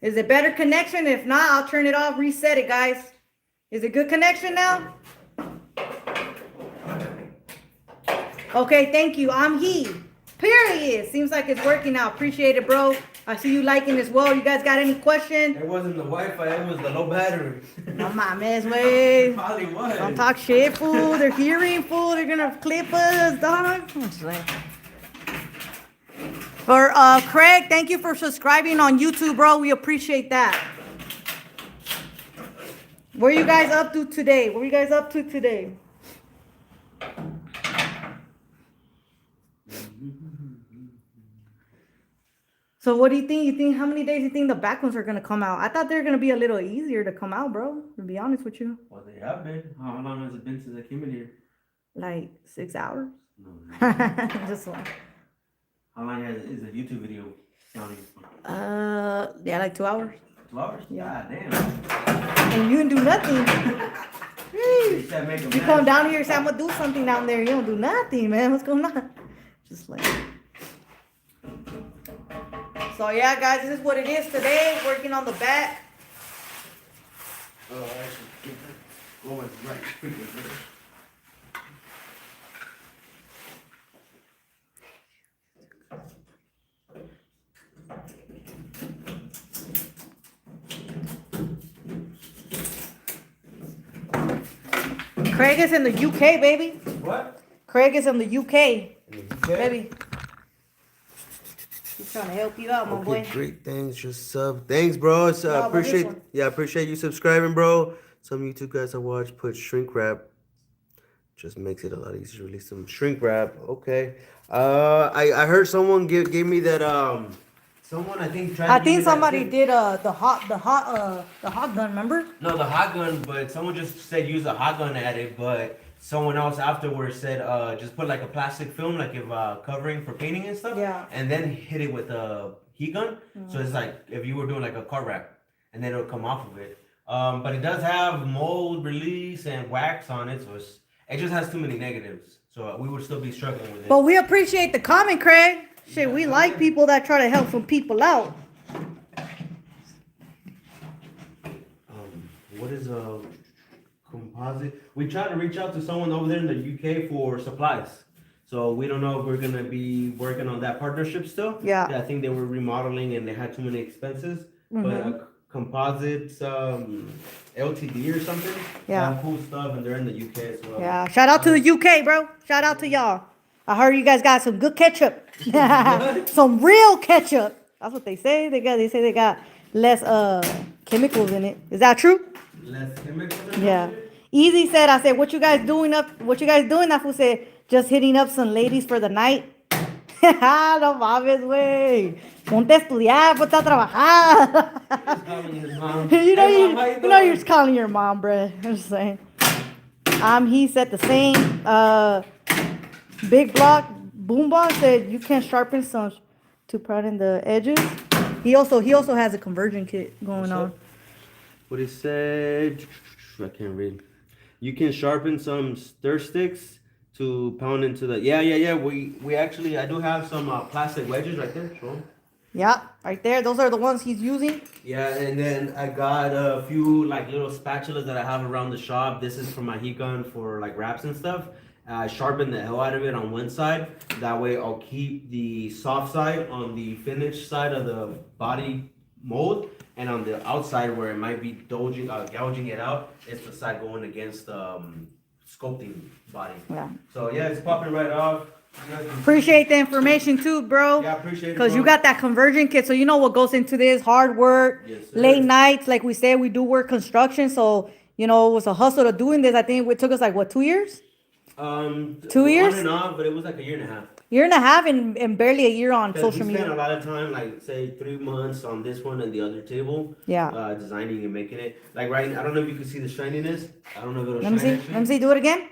[SPEAKER 3] Is it better connection? If not, I'll turn it off, reset it, guys. Is it good connection now? Okay, thank you. I'm he. Period. Seems like it's working out. Appreciate it, bro. I see you liking as well. You guys got any questions?
[SPEAKER 1] It wasn't the Wi-Fi, it was the low battery.
[SPEAKER 3] No mames, way.
[SPEAKER 1] Probably was.
[SPEAKER 3] Don't talk shit, fool. They're hearing, fool. They're gonna clip us, dog. For Craig, thank you for subscribing on YouTube, bro. We appreciate that. What are you guys up to today? What are you guys up to today? So what do you think? You think how many days you think the back ones are gonna come out? I thought they were gonna be a little easier to come out, bro. To be honest with you.
[SPEAKER 1] Well, they have been. How long has it been since I came in here?
[SPEAKER 3] Like 6 hours.
[SPEAKER 1] No.
[SPEAKER 3] Just like.
[SPEAKER 1] How long is a YouTube video sounding?
[SPEAKER 3] Yeah, like 2 hours.
[SPEAKER 1] 2 hours?
[SPEAKER 3] Yeah.
[SPEAKER 1] God damn.
[SPEAKER 3] And you didn't do nothing.
[SPEAKER 1] You said make a
[SPEAKER 3] You
[SPEAKER 1] mess.
[SPEAKER 3] come down here and say I'm gonna do something down there. You don't do nothing, man. What's going on? Just like. So yeah, guys, this is what it is today. Working on the back.
[SPEAKER 1] Oh, I should get that going right quickly.
[SPEAKER 3] Craig is in the UK, baby.
[SPEAKER 1] What?
[SPEAKER 3] Craig is in the UK,
[SPEAKER 1] Okay.
[SPEAKER 3] baby. He's trying to help you out, my boy.
[SPEAKER 1] Great. Thanks. Just thanks, bro. So
[SPEAKER 3] No,
[SPEAKER 1] I
[SPEAKER 3] but this
[SPEAKER 1] appreciate.
[SPEAKER 3] one.
[SPEAKER 1] Yeah, I appreciate you subscribing, bro. Some YouTube guys I watch put shrink wrap. Just makes it a lot easier to release some shrink wrap. Okay. I heard someone gave me that someone I think tried.
[SPEAKER 3] I
[SPEAKER 1] to give me
[SPEAKER 3] think
[SPEAKER 1] that
[SPEAKER 3] somebody
[SPEAKER 1] tip.
[SPEAKER 3] did the hot gun, remember?
[SPEAKER 1] No, the hot gun, but someone just said use a hot gun at it, but someone else afterwards said just put like a plastic film, like if covering for painting and stuff.
[SPEAKER 3] Yeah.
[SPEAKER 1] And then hit it with a heat gun. So it's like if you were doing like a car wrap, and then it'll come off of it. But it does have mold release and wax on it, so it just has too many negatives. So we would still be struggling with it.
[SPEAKER 3] But we appreciate the comment, Craig. Shit, we like people that try to help some people out.
[SPEAKER 1] What is a composite? We tried to reach out to someone over there in the UK for supplies. So we don't know if we're gonna be working on that partnership still.
[SPEAKER 3] Yeah.
[SPEAKER 1] I think they were remodeling and they had too many expenses. But composites, LTD or something.
[SPEAKER 3] Yeah.
[SPEAKER 1] They have cool stuff and they're in the UK as well.
[SPEAKER 3] Yeah, shout out to the UK, bro. Shout out to y'all. I heard you guys got some good ketchup. Some real ketchup. That's what they say. They say they got less chemicals in it. Is that true?
[SPEAKER 1] Less chemicals. in
[SPEAKER 3] Yeah.
[SPEAKER 1] it?
[SPEAKER 3] Easy said, I said, what you guys doing? That fool said, just hitting up some ladies for the night. No mames, güey. Ponte a estudiar, ponte a trabajar.
[SPEAKER 1] He's calling his mom.
[SPEAKER 3] you know,
[SPEAKER 1] Hey,
[SPEAKER 3] you,
[SPEAKER 1] Mom, how
[SPEAKER 3] you know you're just calling your mom, bruh. I'm just saying. He said the same. Big Block Boombox said you can sharpen some to proud in the edges. He also has a conversion kit going
[SPEAKER 1] What's
[SPEAKER 3] on.
[SPEAKER 1] up? What he said? I can't read. You can sharpen some stir sticks to pound into the. Yeah. We actually, I do have some plastic wedges right there. Show 'em.
[SPEAKER 3] Yeah, right there. Those are the ones he's using.
[SPEAKER 1] Yeah, and then I got a few like little spatulas that I have around the shop. This is for my heat gun for like wraps and stuff. I sharpen the hell out of it on one side. That way I'll keep the soft side on the finished side of the body mold, and on the outside where it might be gouging it out, it's the side going against sculpting body.
[SPEAKER 3] Yeah.
[SPEAKER 1] So yeah, it's popping right off.
[SPEAKER 3] Appreciate the information too, bro.
[SPEAKER 1] Yeah, appreciate it.
[SPEAKER 3] Because you
[SPEAKER 1] bro.
[SPEAKER 3] got that conversion kit, so you know what goes into this. Hard work,
[SPEAKER 1] Yes, sir.
[SPEAKER 3] late nights. Like we said, we do work construction, so you know it was a hustle to doing this. I think it took us like what, 2 years? 2 years?
[SPEAKER 1] On and off, but it was like a year and a half.
[SPEAKER 3] Year and a half and barely a year on
[SPEAKER 1] 'Cause
[SPEAKER 3] social
[SPEAKER 1] we spent
[SPEAKER 3] media.
[SPEAKER 1] a lot of time, like say 3 months on this one and the other table.
[SPEAKER 3] Yeah.
[SPEAKER 1] Designing and making it. Like right, I don't know if you can see the shininess. I don't know if it'll
[SPEAKER 3] Let me
[SPEAKER 1] shine.
[SPEAKER 3] see. Let me see. Do it again.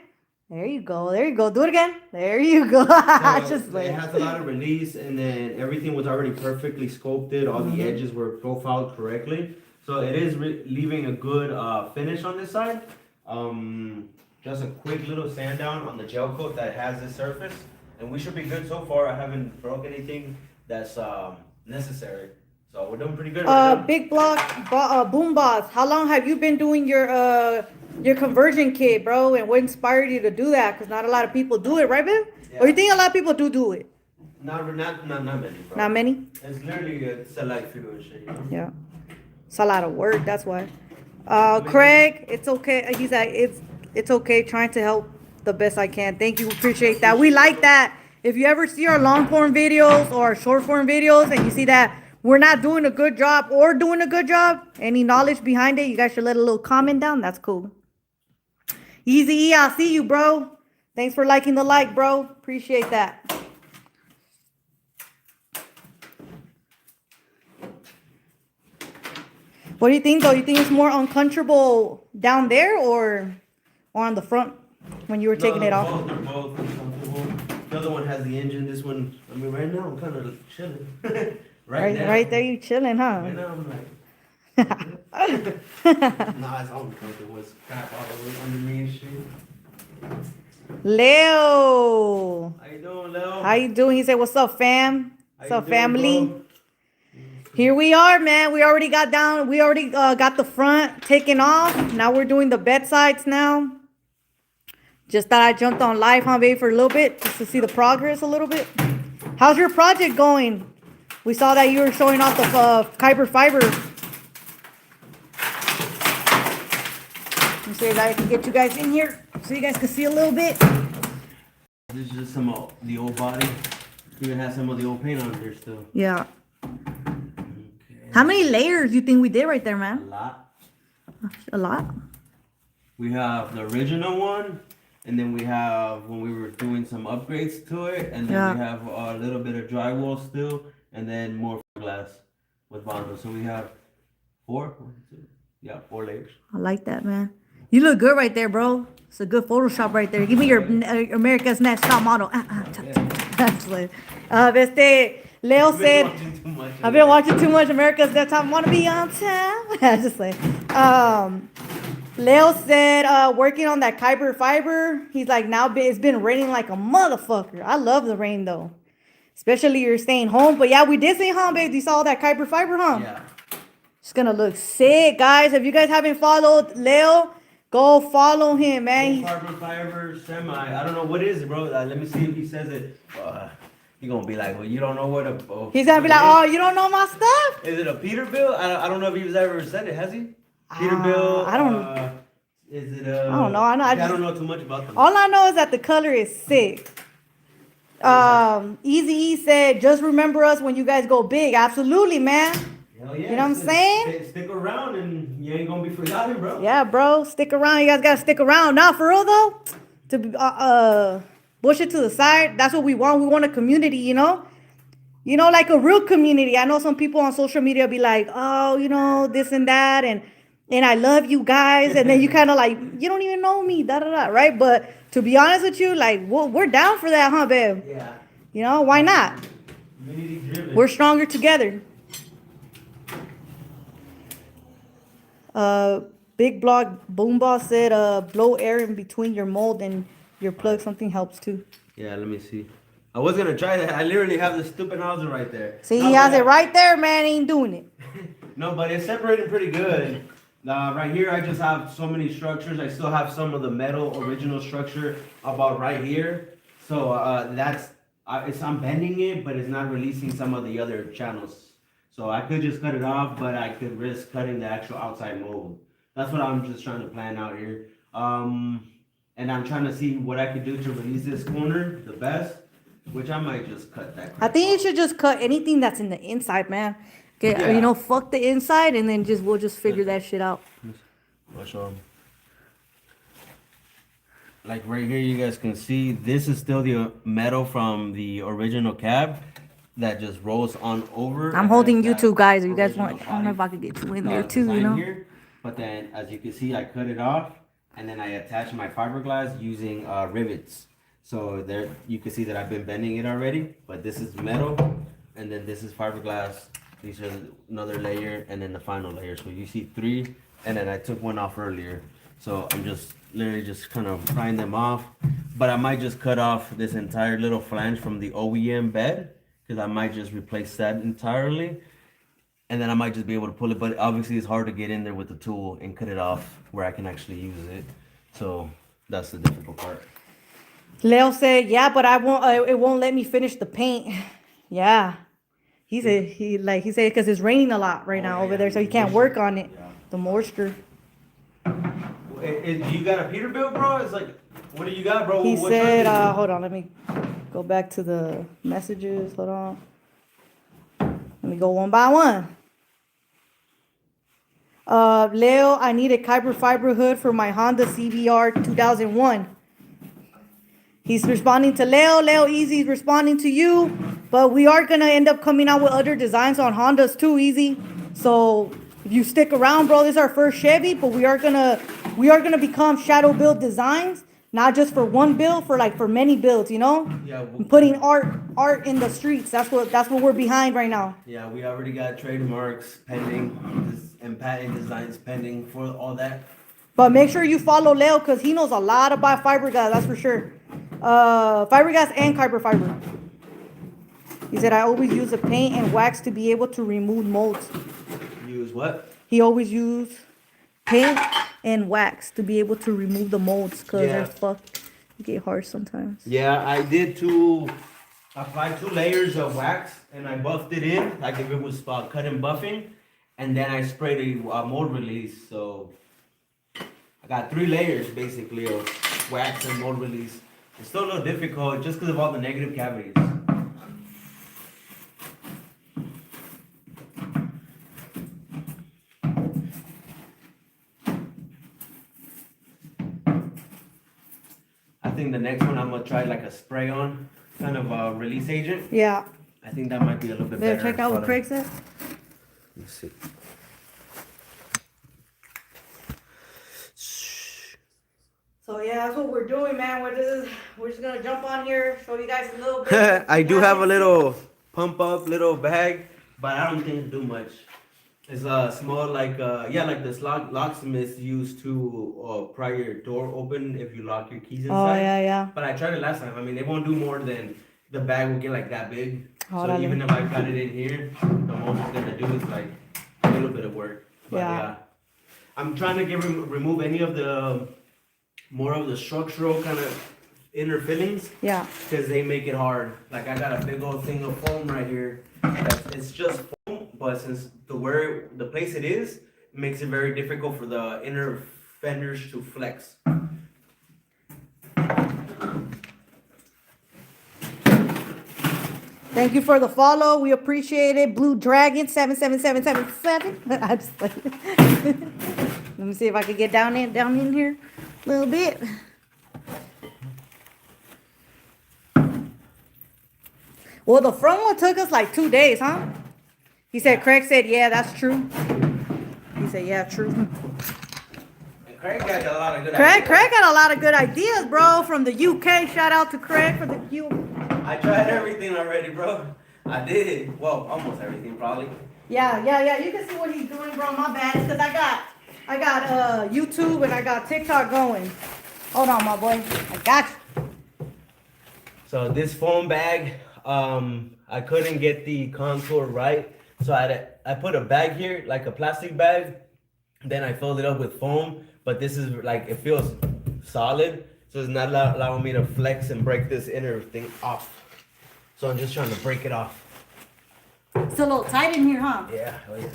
[SPEAKER 3] There you go. There you go. Do it again. There you go.
[SPEAKER 1] So
[SPEAKER 3] Just
[SPEAKER 1] it
[SPEAKER 3] like
[SPEAKER 1] has a lot of release, and then everything was already perfectly sculpted. All the edges were profiled correctly, so it is leaving a good finish on this side. Just a quick little sand down on the gel coat that has this surface, and we should be good so far. I haven't broke anything that's necessary, so we're doing pretty good. Right now.
[SPEAKER 3] Big Block Boom Boss. How long have you been doing your conversion kit, bro? And what inspired you to do that? Because not a lot of people do it, right, babe?
[SPEAKER 1] Yeah.
[SPEAKER 3] Or you think a lot of people do it?
[SPEAKER 1] Not many, bro.
[SPEAKER 3] Not many.
[SPEAKER 1] It's literally a select few and shit. You know?
[SPEAKER 3] Yeah. It's a lot of work. That's why. Craig, it's okay. He's like, it's okay. Trying to help the best I can. Thank you. Appreciate that. We like that. If you ever see our long form videos or our short form videos and you see that we're not doing a good job or doing a good job, any knowledge behind it, you guys should let a little comment down. That's cool. Easy E, I'll see you, bro. Thanks for liking the like, bro. Appreciate that. What do you think, though? You think it's more uncomfortable down there or on the front when you were taking it off?
[SPEAKER 1] Both, they're both uncomfortable. The other one has the engine. This one, I mean, right now I'm kind of chilling.
[SPEAKER 3] Right there, you chilling, huh?
[SPEAKER 1] Right now I'm like. Nah, it's all uncomfortable. It's crap all over under me and shit.
[SPEAKER 3] Leo,
[SPEAKER 1] How you doing, Leo?
[SPEAKER 3] how you doing? He said, "What's up, fam? What's
[SPEAKER 1] How you
[SPEAKER 3] up,
[SPEAKER 1] doing,
[SPEAKER 3] family?"
[SPEAKER 1] bro?
[SPEAKER 3] Here we are, man. We already got down. We already got the front taken off. Now we're doing the bed sides now. Just thought I jumped on live, huh, babe, for a little bit just to see the progress a little bit. How's your project going? We saw that you were showing off the Kyber fiber. Let me see if I can get you guys in here so you guys can see a little bit.
[SPEAKER 1] This is just some of the old body. Even has some of the old paint on there still.
[SPEAKER 3] Yeah.
[SPEAKER 1] Okay.
[SPEAKER 3] How many layers do you think we did right there,
[SPEAKER 1] A
[SPEAKER 3] man?
[SPEAKER 1] lot.
[SPEAKER 3] A lot.
[SPEAKER 1] We have the original one, and then we have when we were doing some upgrades to it, and then we have a little bit of drywall still, and then more glass with Bondo. So we have 4, 4 layers.
[SPEAKER 3] I like that, man. You look good right there, bro. It's a good Photoshop right there. Give me your America's Next Top Model. That's lit. Leo said, I've been watching too much America's Next Top Model. Be on time. Just like, Leo said, working on that Kyber fiber. He's like, now it's been raining like a motherfucker. I love the rain though, especially you're staying home. But yeah, we did stay home, babe. You saw that Kyber fiber, huh?
[SPEAKER 1] Yeah.
[SPEAKER 3] It's gonna look sick, guys. If you guys haven't followed Leo, go follow him, man.
[SPEAKER 1] Carbon fiber semi. I don't know what is it, bro. Let me see if he says it. He gonna be like, well, you don't know what a.
[SPEAKER 3] He's gonna be like, oh, you don't know my stuff?
[SPEAKER 1] Is it a Peterbilt? I don't know if he's ever said it. Has he? Peterbilt.
[SPEAKER 3] I don't.
[SPEAKER 1] Is it?
[SPEAKER 3] I don't know. I
[SPEAKER 1] don't know too much about them.
[SPEAKER 3] All I know is that the color is sick. Easy E said, just remember us when you guys go big. Absolutely, man.
[SPEAKER 1] Hell yeah.
[SPEAKER 3] You know what I'm saying?
[SPEAKER 1] Stick around and you ain't gonna be forgotten, bro.
[SPEAKER 3] Yeah, bro. Stick around. You guys gotta stick around. Now, for real though, bullshit to the side. That's what we want. We want a community, you know? You know, like a real community. I know some people on social media be like, oh, you know, this and that, and I love you guys, and then you kind of like, you don't even know me, da da da, right? But to be honest with you, like, we're down for that, huh, babe?
[SPEAKER 1] Yeah.
[SPEAKER 3] You know, why not?
[SPEAKER 1] Community driven.
[SPEAKER 3] We're stronger together. Big Block Boom Boss said, blow air in between your mold and your plug. Something helps too.
[SPEAKER 1] Yeah, let me see. I was gonna try that. I literally have the stupid nozzle right there.
[SPEAKER 3] See,
[SPEAKER 1] No,
[SPEAKER 3] he has
[SPEAKER 1] but-
[SPEAKER 3] it right there, man. Ain't doing it.
[SPEAKER 1] No, but it's separating pretty good. Right here, I just have so many structures. I still have some of the metal original structure about right here. So I'm bending it, but it's not releasing some of the other channels. So I could just cut it off, but I could risk cutting the actual outside mold. That's what I'm just trying to plan out here. And I'm trying to see what I could do to release this corner the best, which I might just cut that.
[SPEAKER 3] I think you should just cut anything that's in the inside, man. Okay,
[SPEAKER 1] Yeah.
[SPEAKER 3] you know, fuck the inside, and then we'll just figure that shit out.
[SPEAKER 1] I'll show 'em. Like right here, you guys can see this is still the metal from the original cab that just rolls on over.
[SPEAKER 3] I'm
[SPEAKER 1] and
[SPEAKER 3] holding
[SPEAKER 1] has
[SPEAKER 3] you
[SPEAKER 1] that
[SPEAKER 3] two guys. You guys
[SPEAKER 1] original
[SPEAKER 3] want? I don't know if I could get you in there
[SPEAKER 1] body,
[SPEAKER 3] too. You
[SPEAKER 1] design
[SPEAKER 3] know.
[SPEAKER 1] here. But then, as you can see, I cut it off, and then I attach my fiberglass using rivets. So there, you can see that I've been bending it already. But this is metal, and then this is fiberglass. These are another layer, and then the final layer. So you see three, and then I took one off earlier. So I'm just literally just kind of prying them off. But I might just cut off this entire little flange from the OEM bed, because I might just replace that entirely. And then I might just be able to pull it, but obviously it's hard to get in there with the tool and cut it off where I can actually use it. So that's the difficult part.
[SPEAKER 3] Leo said, "Yeah, but I won't. It won't let me finish the paint." Yeah, he said because it's raining a lot right now over there, so he can't work on it.
[SPEAKER 1] Yeah.
[SPEAKER 3] The moisture.
[SPEAKER 1] You got a Peterbilt, bro? It's like, what do you got, bro?
[SPEAKER 3] He
[SPEAKER 1] What
[SPEAKER 3] said,
[SPEAKER 1] truck is it?
[SPEAKER 3] hold on, let me go back to the messages. Hold on. Let me go one by one. Leo, I need a carbon fiber hood for my Honda CBR 2001. He's responding to Leo. Leo Easy's responding to you. But we are going to end up coming out with other designs on Hondas too, Easy. So if you stick around, bro, this is our first Chevy, but we are gonna become shadow build designs, not just for one build, for many builds, you know?
[SPEAKER 1] Yeah,
[SPEAKER 3] Putting art in the streets. That's what we're behind right now.
[SPEAKER 1] yeah, we already got trademarks pending and patent designs pending for all that.
[SPEAKER 3] But make sure you follow Leo because he knows a lot about fiberglass, that's for sure. Fiberglass and carbon fiber. He said, I always use a paint and wax to be able to remove molds.
[SPEAKER 1] Use what?
[SPEAKER 3] He always used paint and wax to be able to remove the molds because
[SPEAKER 1] Yeah.
[SPEAKER 3] they're fucked. They get hard sometimes.
[SPEAKER 1] Yeah, I did apply 2 layers of wax and I buffed it in like if it was cut and buffing, and then I sprayed a mold release. So I got 3 layers basically of wax and mold release. It's still a little difficult just because of all the negative cavities. I think the next one I'm gonna try like a spray on kind of a release agent.
[SPEAKER 3] Yeah.
[SPEAKER 1] I think that might be a little bit
[SPEAKER 3] Better
[SPEAKER 1] better.
[SPEAKER 3] check out what Craig said.
[SPEAKER 1] Let's see.
[SPEAKER 3] So yeah, that's what we're doing, man. We're just gonna jump on here, show you guys a little bit.
[SPEAKER 1] I do have a little pump up little bag, but I don't think it'll do much. It's small like like this locksmiths used to pry your door open if you lock your keys inside.
[SPEAKER 3] Oh yeah.
[SPEAKER 1] But I tried it last time. I mean, it won't do more than the bag will get like that big.
[SPEAKER 3] Oh,
[SPEAKER 1] So
[SPEAKER 3] that
[SPEAKER 1] even if I got it in here, the most it's gonna do is like a little bit of work. But
[SPEAKER 3] Yeah.
[SPEAKER 1] I'm trying to remove any of the more of the structural kind of inner fillings
[SPEAKER 3] Yeah.
[SPEAKER 1] because they make it hard. Like I got a big old thing of foam right here. It's just foam, but since the place it is, it makes it very difficult for the inner fenders to flex.
[SPEAKER 3] Thank you for the follow. We appreciate it. Blue Dragon 77777. I just like let me see if I can get down in here a little bit. Well, the front one took us like 2 days, huh? He said, Craig said, yeah, that's true. He said, yeah, true.
[SPEAKER 1] And Craig got a lot of good
[SPEAKER 3] Craig
[SPEAKER 1] ideas.
[SPEAKER 3] got a lot of good ideas, bro, from the UK. Shout out to Craig for the
[SPEAKER 1] I tried everything already, bro. I did. Well, almost everything, probably.
[SPEAKER 3] Yeah. You can see what he's doing, bro. My bad. It's because I got YouTube and I got TikTok going. Hold on, my boy. I got you.
[SPEAKER 1] So this foam bag, I couldn't get the contour right. So I put a bag here, like a plastic bag. Then I filled it up with foam. But this is like, it feels solid. So it's not allowing me to flex and break this inner thing off. So I'm just trying to break it off.
[SPEAKER 3] It's a little tight in here, huh?
[SPEAKER 1] Yeah, oh yeah.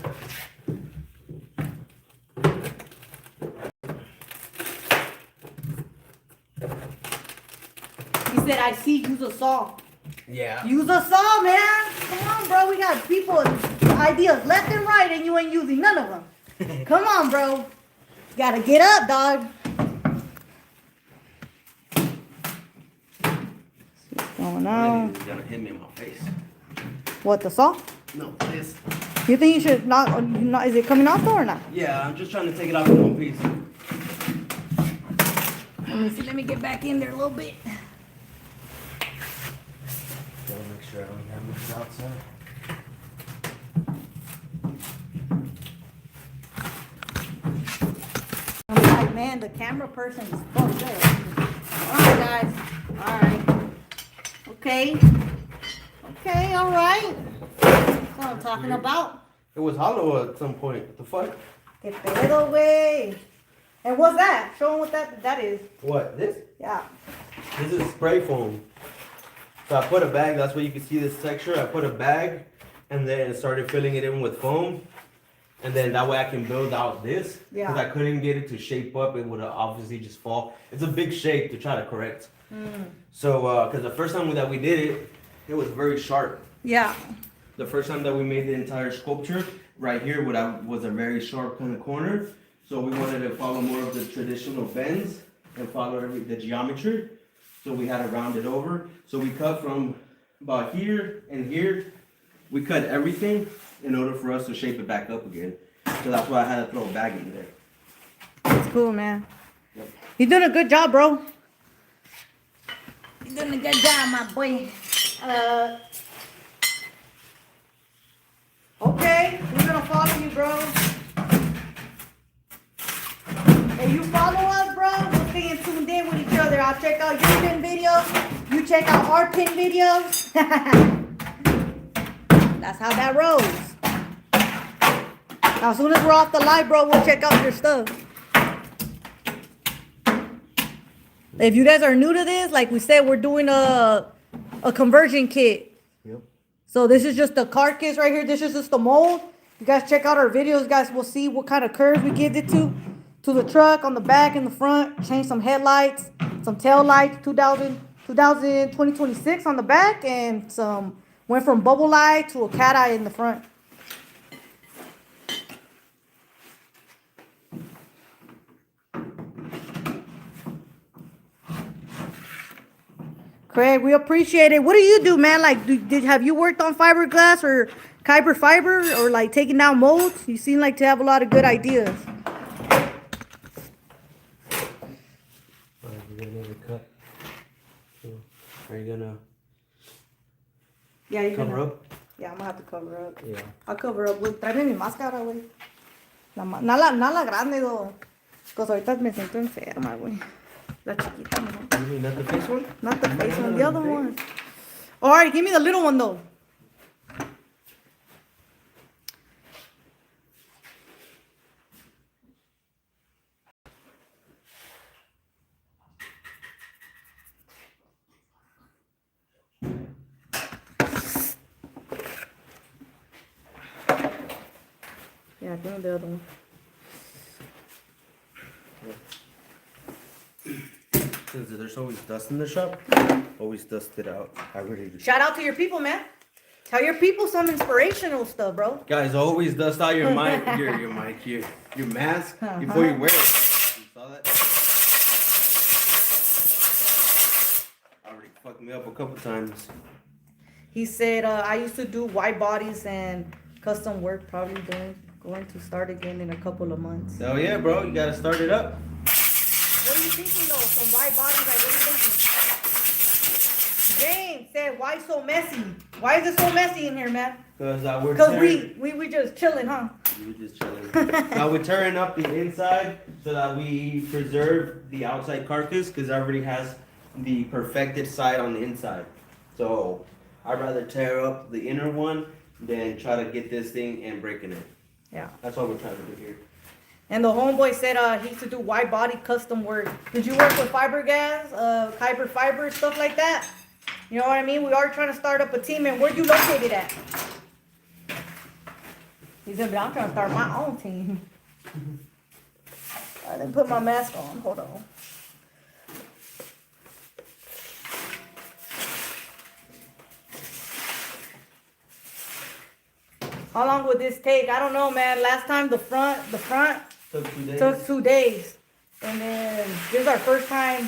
[SPEAKER 3] He said, I see, use a saw.
[SPEAKER 1] Yeah.
[SPEAKER 3] Use a saw, man. Come on, bro. We got people ideas left and right, and you ain't using none of them. Come on, bro. You gotta get up, dog. See what's going on?
[SPEAKER 1] It's gonna hit me in my face.
[SPEAKER 3] What, the saw?
[SPEAKER 1] No, this.
[SPEAKER 3] You think you should not, is it coming off though or not?
[SPEAKER 1] Yeah, I'm just trying to take it off in one piece.
[SPEAKER 3] Let me see, let me get back in there a little bit.
[SPEAKER 1] Gotta make sure I don't have much outside.
[SPEAKER 3] I'm like, man, the camera person is fucked up. Alright, guys. Alright. Okay. Okay, alright. That's what I'm talking about.
[SPEAKER 1] It was hollow at some point. What the fuck?
[SPEAKER 3] Que pedo, güey. And what's that? Show them what that is.
[SPEAKER 1] What? This?
[SPEAKER 3] Yeah.
[SPEAKER 1] This is spray foam. So I put a bag, that's where you can see this texture. I put a bag and then started filling it in with foam. And then that way I can build out this.
[SPEAKER 3] Yeah.
[SPEAKER 1] Because I couldn't get it to shape up. It would have obviously just fall. It's a big shape to try to correct. So, because the first time that we did it, it was very sharp.
[SPEAKER 3] Yeah.
[SPEAKER 1] The first time that we made the entire sculpture, right here was a very sharp kind of corner. So we wanted to follow more of the traditional bends and follow the geometry. So we had to round it over. So we cut from about here and here. We cut everything in order for us to shape it back up again. So that's why I had to throw a bag in there.
[SPEAKER 3] That's cool, man.
[SPEAKER 1] Yep.
[SPEAKER 3] You're doing a good job, bro. You're doing a good job, my boy. Okay, we're gonna follow you, bro. Hey, you follow us, bro. We're staying tuned in with each other. I'll check out your pin videos. You check out our pin videos. That's how that rolls. Now, as soon as we're off the live, bro, we'll check out your stuff. If you guys are new to this, like we said, we're doing a conversion kit.
[SPEAKER 1] Yep.
[SPEAKER 3] So this is just the carcass right here. This is just the mold. You guys check out our videos, guys. We'll see what kind of curves we give it to the truck on the back and the front. Change some headlights, some tail lights, 2026 on the back, and some went from bubble light to a cat eye in the front. Craig, we appreciate it. What do you do, man? Like, have you worked on fiberglass or Kyber fiber or like taking down molds? You seem like to have a lot of good ideas.
[SPEAKER 1] We're gonna make a cut. So, are you gonna
[SPEAKER 3] Yeah, you're
[SPEAKER 1] cover
[SPEAKER 3] gonna,
[SPEAKER 1] up?
[SPEAKER 3] Yeah, I'm gonna have to cover up.
[SPEAKER 1] Yeah.
[SPEAKER 3] I'll cover up. Güey, tráeme mi máscara, güey. No la grande, though. Because ahorita me siento enferma, güey. La chiquita, no.
[SPEAKER 1] You mean not the face one?
[SPEAKER 3] Not the face one, the other one. All right, give me the little one, though. Yeah, give me the other one.
[SPEAKER 1] Since there's always dust in the shop, always dust it out. I really do.
[SPEAKER 3] Shout out to your people, man. Tell your people some inspirational stuff, bro.
[SPEAKER 1] Guys, always dust out your mic, your mic, your mask before you wear it. You saw that? Already fucked me up a couple times.
[SPEAKER 3] He said, I used to do wide bodies and custom work, probably going to start again in a couple of months.
[SPEAKER 1] Hell yeah, bro. You gotta start it up.
[SPEAKER 3] What are you thinking though? Some wide bodies, like what are you thinking? James said, why so messy? Why is it so messy in here, man?
[SPEAKER 1] Because
[SPEAKER 3] we just chilling, huh?
[SPEAKER 1] we're just chilling. We're tearing up the inside so that we preserve the outside carcass because it already has the perfected side on the inside. So I'd rather tear up the inner one than try to get this thing and breaking it.
[SPEAKER 3] Yeah.
[SPEAKER 1] That's what we're trying to do here.
[SPEAKER 3] And the homeboy said he used to do wide body custom work. Did you work with fiberglass, Kyber fiber, stuff like that? You know what I mean? We are trying to start up a team. And where you located at? He said, but I'm trying to start my own team. I didn't put my mask on. Hold on. How long would this take? I don't know, man. Last time the front
[SPEAKER 1] Took 2 days.
[SPEAKER 3] took 2 days. And then this is our first time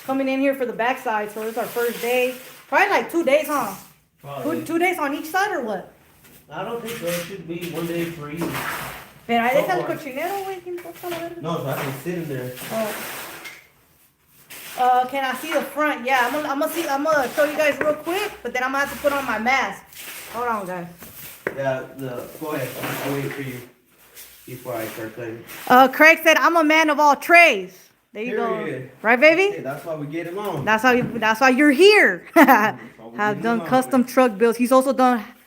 [SPEAKER 3] coming in here for the backside, so it's our first day. Probably like 2 days, huh?
[SPEAKER 1] Probably.
[SPEAKER 3] 2 days on each side or what?
[SPEAKER 1] I don't think so. It should be 1 day for each.
[SPEAKER 3] Pero ahí
[SPEAKER 1] So
[SPEAKER 3] deja el
[SPEAKER 1] far.
[SPEAKER 3] cochinero, güey. ¿Quién toca la verga?
[SPEAKER 1] No, so I can sit in there.
[SPEAKER 3] Can I see the front? Yeah, I'm gonna show you guys real quick, but then I'm gonna have to put on my mask. Hold on, guys.
[SPEAKER 1] Yeah, go ahead. I'll wait for you before I start cutting.
[SPEAKER 3] Craig said, I'm a man of all trades. There you
[SPEAKER 1] Period.
[SPEAKER 3] go. Right, baby?
[SPEAKER 1] Hey, that's why we get along.
[SPEAKER 3] That's why you're here. Have
[SPEAKER 1] get
[SPEAKER 3] done
[SPEAKER 1] along,
[SPEAKER 3] custom
[SPEAKER 1] man.
[SPEAKER 3] truck builds. He's also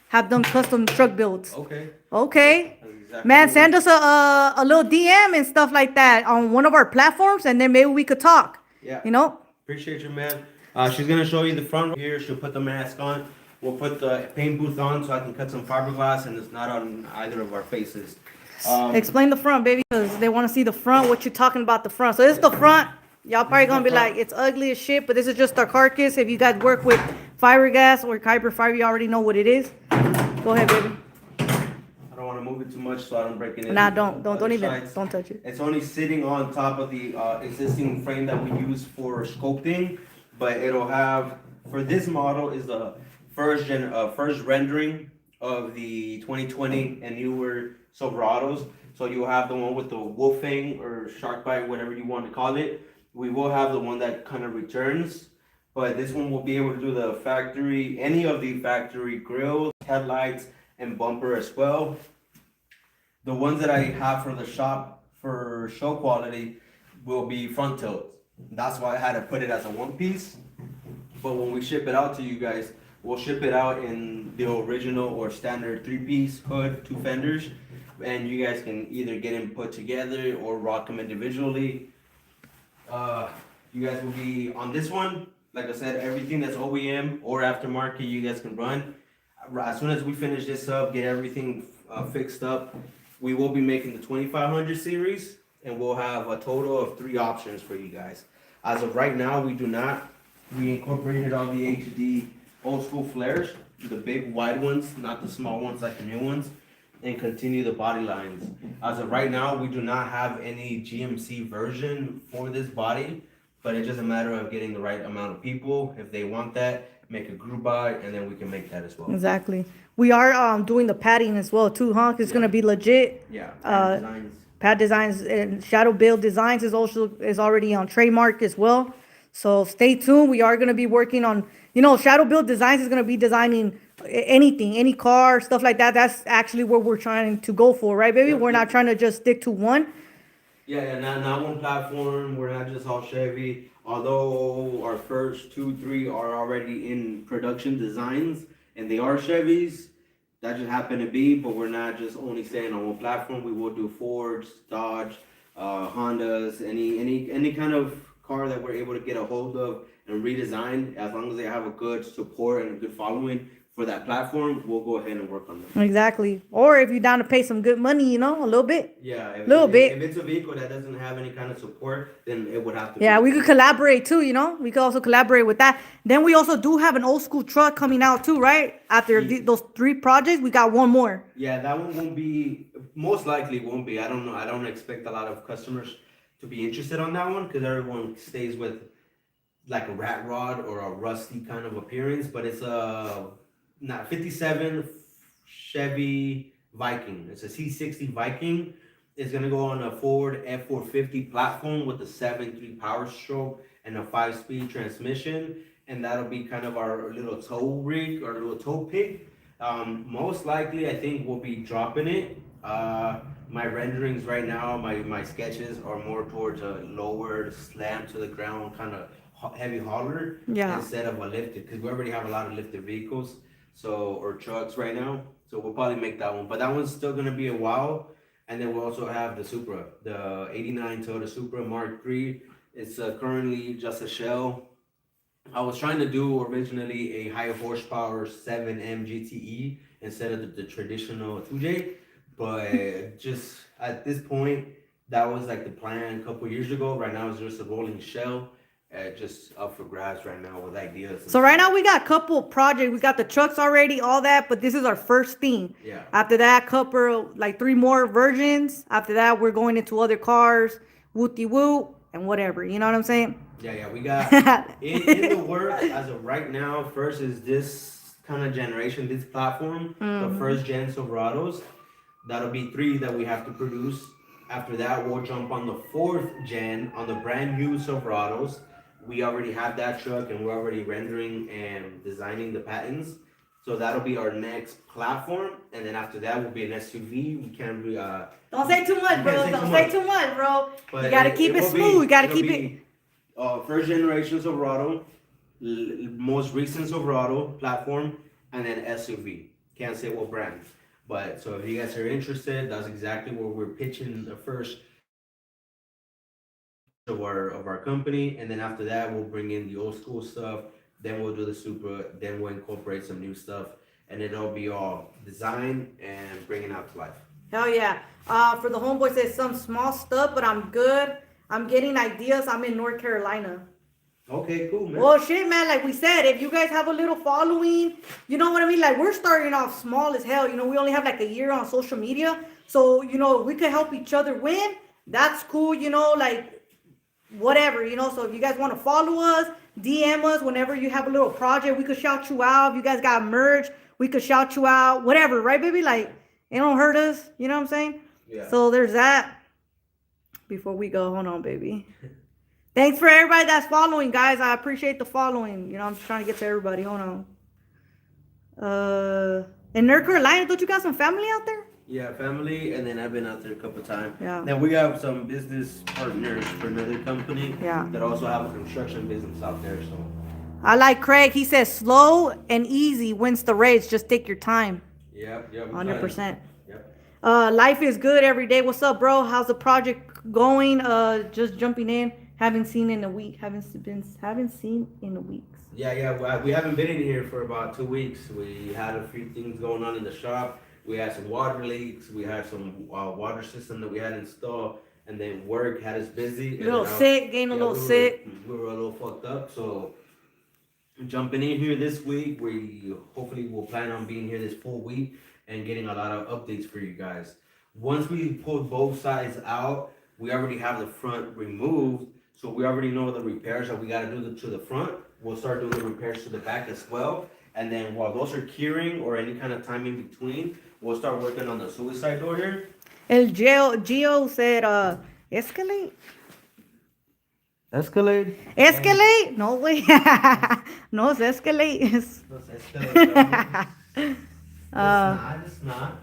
[SPEAKER 3] have done custom truck builds.
[SPEAKER 1] Okay.
[SPEAKER 3] Okay.
[SPEAKER 1] That's exactly
[SPEAKER 3] Man,
[SPEAKER 1] what
[SPEAKER 3] send us a little DM and stuff like that on one of our platforms, and then maybe we could talk.
[SPEAKER 1] Yeah.
[SPEAKER 3] You know?
[SPEAKER 1] Appreciate you, man. She's gonna show you the front here. She'll put the mask on. We'll put the paint booth on so I can cut some fiberglass and it's not on either of our faces.
[SPEAKER 3] Explain the front, baby, because they want to see the front, what you're talking about the front. So this is the front. Y'all probably gonna be like, it's ugly as shit, but this is just our carcass. If you guys work with fiberglass or Kyber fiber, you already know what it is. Go ahead, baby.
[SPEAKER 1] I don't want to move it too much so I don't break it in.
[SPEAKER 3] Nah, don't even,
[SPEAKER 1] sides.
[SPEAKER 3] don't touch it.
[SPEAKER 1] It's only sitting on top of the existing frame that we use for sculpting, but it'll have, for this model is the first rendering of the 2020 and newer Silverados. So you'll have the one with the wolf fang or shark bite, whatever you want to call it. We will have the one that kind of returns, but this one will be able to do the factory, any of the factory grills, headlights, and bumper as well. The ones that I have for the shop for show quality will be front tilt. That's why I had to put it as a one piece. But when we ship it out to you guys, we'll ship it out in the original or standard 3-piece hood, 2 fenders, and you guys can either get them put together or rock them individually. You guys will be on this one. Like I said, everything that's OEM or aftermarket, you guys can run. As soon as we finish this up, get everything fixed up, we will be making the 2500 series, and we'll have a total of 3 options for you guys. As of right now, we do not. We incorporated all the HD old school flares, the big wide ones, not the small ones like the new ones, and continue the body lines. As of right now, we do not have any GMC version for this body, but it's just a matter of getting the right amount of people. If they want that, make a group buy, and then we can make that as well.
[SPEAKER 3] Exactly. We are doing the padding as well too, huh? 'Cause it's gonna be legit.
[SPEAKER 1] Yeah, designs.
[SPEAKER 3] Pad Designs and Shadow Build Designs is already on trademark as well. So stay tuned. We are gonna be working on, Shadow Build Designs is gonna be designing anything, any car, stuff like that. That's actually what we're trying to go for, right, baby?
[SPEAKER 1] Yep.
[SPEAKER 3] We're not trying to just stick to one.
[SPEAKER 1] Yeah, not one platform. We're not just all Chevy. Although our first 2, 3 are already in production designs, and they are Chevys. That just happened to be, but we're not just only staying on one platform. We will do Fords, Dodge, Hondas, any kind of car that we're able to get a hold of and redesign. As long as they have a good support and a good following for that platform, we'll go ahead and work on them.
[SPEAKER 3] Exactly. Or if you're down to pay some good money, a little bit.
[SPEAKER 1] Yeah, if it's a vehicle that doesn't have any kind of support, then it would have to.
[SPEAKER 3] Yeah, we could collaborate too, We could also collaborate with that. Then we also do have an old school truck coming out too, right? After those 3 projects, we got one more.
[SPEAKER 1] Yeah, that one won't be, most likely won't be. I don't know. I don't expect a lot of customers to be interested on that one because everyone stays with like a rat rod or a rusty kind of appearance, but it's a not 57 Chevy Viking. It's a C60 Viking. It's gonna go on a Ford F450 platform with a 7.3 Power Stroke and a 5-speed transmission, and that'll be kind of our little tow rig, our little tow pig. Most likely, I think we'll be dropping it. My renderings right now, my sketches are more towards a lower slam to the ground kind of heavy hauler instead of a lifted, because we already have a lot of lifted vehicles, or trucks right now. So we'll probably make that one, but that one's still gonna be a while. And then we'll also have the Supra, the '89 Toyota Supra Mark III. It's currently just a shell. I was trying to do originally a high horsepower 7M GTE instead of the traditional 2J, but just at this point, that was like the plan a couple years ago. Right now, it's just a rolling shell. Just up for grabs right now with ideas.
[SPEAKER 3] So right now we got a couple projects. We got the trucks already, all that, but this is our first theme.
[SPEAKER 1] Yeah.
[SPEAKER 3] After that, like 3 more versions. After that, we're going into other cars, wooty woo, and whatever. You know what I'm saying?
[SPEAKER 1] Yeah. We got in the works as of right now. First is this kind of generation, this platform, the first gen Silverados. That'll be 3 that we have to produce. After that, we'll jump on the 4th gen on the brand new Silverados. We already have that truck and we're already rendering and designing the patents. So that'll be our next platform. And then after that will be an SUV. We can't really,
[SPEAKER 3] don't say too much, bro. Don't say too much, bro.
[SPEAKER 1] But
[SPEAKER 3] you gotta keep it smooth. You gotta keep it.
[SPEAKER 1] First generation Silverado, most recent Silverado platform, and then SUV. Can't say what brand. But so if you guys are interested, that's exactly where we're pitching the first of our company, and then after that we'll bring in the old school stuff, then we'll do the Supra, then we'll incorporate some new stuff, and it'll be all designed and bring it out to life.
[SPEAKER 3] Hell yeah. For the homeboy says some small stuff, but I'm good. I'm getting ideas. I'm in North Carolina.
[SPEAKER 1] Okay, cool, man.
[SPEAKER 3] Well, shit, man, like we said, if you guys have a little following, you know what I mean? Like, we're starting off small as hell. You know, we only have like a year on social media. So, you know, we could help each other win. That's cool, you know, like, whatever, you know. So if you guys want to follow us, DM us whenever you have a little project. We could shout you out. If you guys got merch, we could shout you out. Whatever, right, baby? Like, it don't hurt us. You know what I'm saying?
[SPEAKER 1] Yeah.
[SPEAKER 3] So there's that. Before we go, hold on, baby. Thanks for everybody that's following, guys. I appreciate the following. You know, I'm just trying to get to everybody. Hold on. In North Carolina, don't you got some family out there?
[SPEAKER 1] Yeah, family, and then I've been out there a couple times.
[SPEAKER 3] Yeah.
[SPEAKER 1] Then we have some business partners for another company that also have a construction business out there. So
[SPEAKER 3] I like Craig. He says slow and easy wins the race. Just take your time.
[SPEAKER 1] Yep.
[SPEAKER 3] 100%.
[SPEAKER 1] Yep.
[SPEAKER 3] Life is good every day. What's up, bro? How's the project going? Just jumping in. Haven't seen in a week. Haven't seen in a week.
[SPEAKER 1] Yeah. We haven't been in here for about 2 weeks. We had a few things going on in the shop. We had some water leaks. We had some water system that we had installed, and then work had us busy.
[SPEAKER 3] A little sick, getting a little sick.
[SPEAKER 1] We were a little fucked up. So jumping in here this week, we hopefully will plan on being here this full week and getting a lot of updates for you guys. Once we pulled both sides out, we already have the front removed. So we already know the repairs that we got to do to the front. We'll start doing the repairs to the back as well. And then while those are curing or any kind of time in between, we'll start working on the suicide door here.
[SPEAKER 3] El Gio said, escalate?
[SPEAKER 1] Escalate?
[SPEAKER 3] Escalate? No way. No, it's escalate.
[SPEAKER 1] It's escalate. It's not.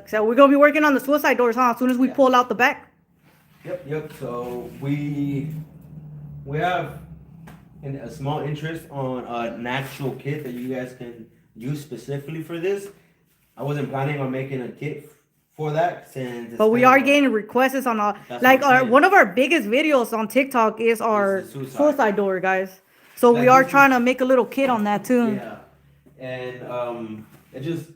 [SPEAKER 3] So we're going to be working on the suicide doors, huh? As soon as we pull out the back?
[SPEAKER 1] Yep. So we have a small interest on an actual kit that you guys can use specifically for this. I wasn't planning on making a kit for that since.
[SPEAKER 3] But we are getting requests on one of our biggest videos on TikTok is our suicide door, guys. So we are trying to make a little kit on that too.
[SPEAKER 1] Yeah, and it just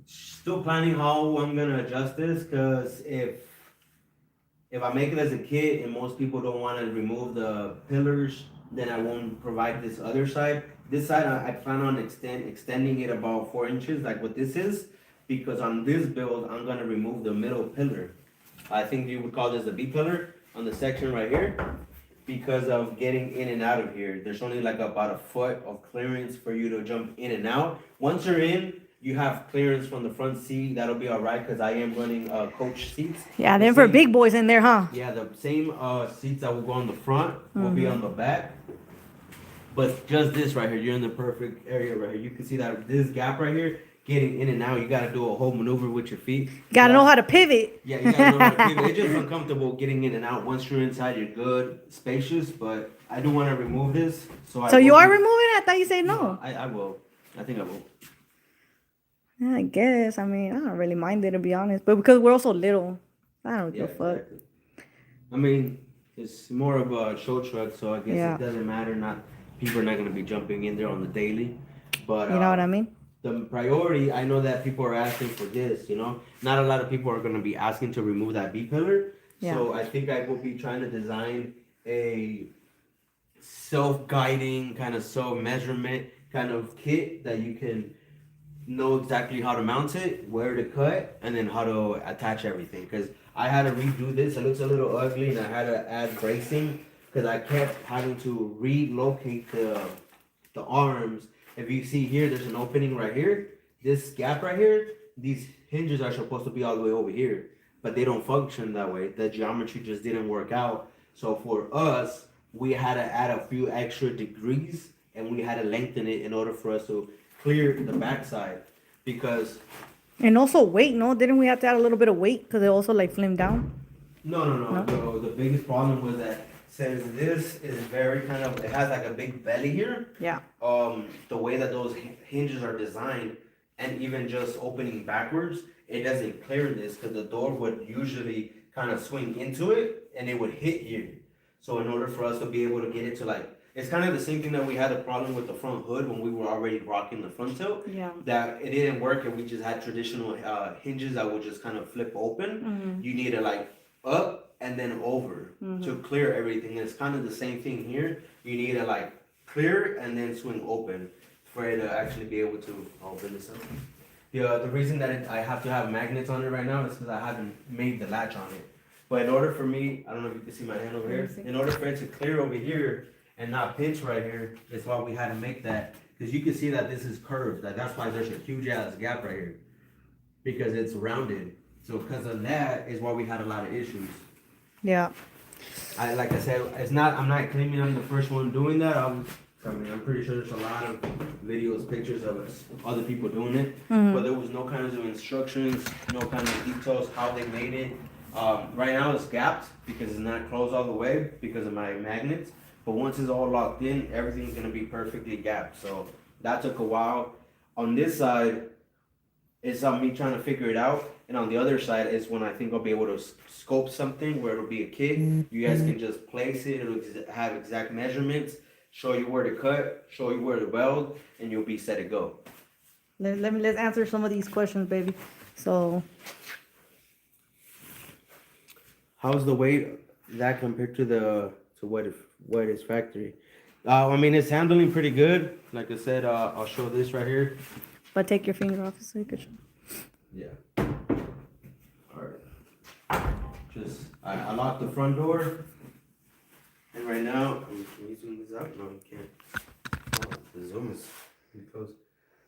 [SPEAKER 1] still planning how I'm gonna adjust this, because if I make it as a kit and most people don't want to remove the pillars, then I won't provide this other side. This side, I plan on extending it about 4 inches, like what this is, because on this build, I'm going to remove the middle pillar. I think you would call this a B pillar on the section right here, because of getting in and out of here. There's only like about a foot of clearance for you to jump in and out. Once you're in, you have clearance from the front seat. That'll be all right because I am running coach seats.
[SPEAKER 3] Yeah,
[SPEAKER 1] The
[SPEAKER 3] then for
[SPEAKER 1] same-
[SPEAKER 3] big boys in there, huh?
[SPEAKER 1] Yeah, the same seats that will go on the front will be on the back. But just this right here, you're in the perfect area right here. You can see that this gap right here, getting in and out, you gotta do a whole maneuver with your feet.
[SPEAKER 3] Gotta know how to pivot.
[SPEAKER 1] Yeah, you gotta know how to pivot. It's just uncomfortable getting in and out. Once you're inside, you're good, spacious, but I do wanna remove this.
[SPEAKER 3] So you are removing it? I thought you said no.
[SPEAKER 1] I will. I think I will.
[SPEAKER 3] Yeah, I guess. I mean, I don't really mind it, to be honest. But because we're also little, I don't give a fuck.
[SPEAKER 1] Exactly. I mean, it's more of a show truck, so I guess
[SPEAKER 3] Yeah.
[SPEAKER 1] it doesn't matter. People are not gonna be jumping in there on the daily. But
[SPEAKER 3] You know what I mean?
[SPEAKER 1] the priority, I know that people are asking for this, Not a lot of people are gonna be asking to remove that B pillar.
[SPEAKER 3] Yeah.
[SPEAKER 1] So I think I will be trying to design a self-guiding kind of self-measurement kind of kit that you can know exactly how to mount it, where to cut, and then how to attach everything. Because I had to redo this. It looks a little ugly, and I had to add bracing because I kept having to relocate the arms. If you see here, there's an opening right here. This gap right here, these hinges are supposed to be all the way over here, but they don't function that way. The geometry just didn't work out. So for us, we had to add a few extra degrees, and we had to lengthen it in order for us to clear the backside. Because
[SPEAKER 3] And also weight, no? Didn't we have to add a little bit of weight because it also like flamed down?
[SPEAKER 1] no. The biggest problem was that since this is very kind of, it has like a big belly here.
[SPEAKER 3] Yeah.
[SPEAKER 1] The way that those hinges are designed, and even just opening backwards, it doesn't clear this because the door would usually kind of swing into it and it would hit here. So in order for us to be able to get it to like, it's kind of the same thing that we had a problem with the front hood when we were already rocking the front tilt.
[SPEAKER 3] Yeah.
[SPEAKER 1] That it didn't work and we just had traditional hinges that would just kind of flip open. You need to like up and then over to clear everything. And it's kind of the same thing here. You need to like clear and then swing open for it to actually be able to open this up. The reason that I have to have magnets on it right now is because I haven't made the latch on it. But in order for me, I don't know if you can see my hand over here. In order for it to clear over here and not pinch right here, is why we had to make that. Because you can see that this is curved. That's why there's a huge ass gap right here. Because it's rounded. So because of that is why we had a lot of issues.
[SPEAKER 3] Yeah.
[SPEAKER 1] Like I said, I'm not claiming I'm the first one doing that. I'm pretty sure there's a lot of videos, pictures of other people doing it. But there was no kinds of instructions, no kind of details how they made it. Right now it's gapped because it's not closed all the way because of my magnets. But once it's all locked in, everything's gonna be perfectly gapped. So that took a while. On this side, it's me trying to figure it out. And on the other side is when I think I'll be able to scope something where it'll be a kit. You guys can just place it. It'll have exact measurements, show you where to cut, show you where to weld, and you'll be set to go.
[SPEAKER 3] Let's answer some of these questions, baby. So
[SPEAKER 1] How's the weight that compared to what is factory? I mean, it's handling pretty good. Like I said, I'll show this right here.
[SPEAKER 3] but take your finger off so you could show.
[SPEAKER 1] Yeah. All right. I locked the front door, and right now, can you zoom this out? No, you can't. Oh, the zoom is pretty close.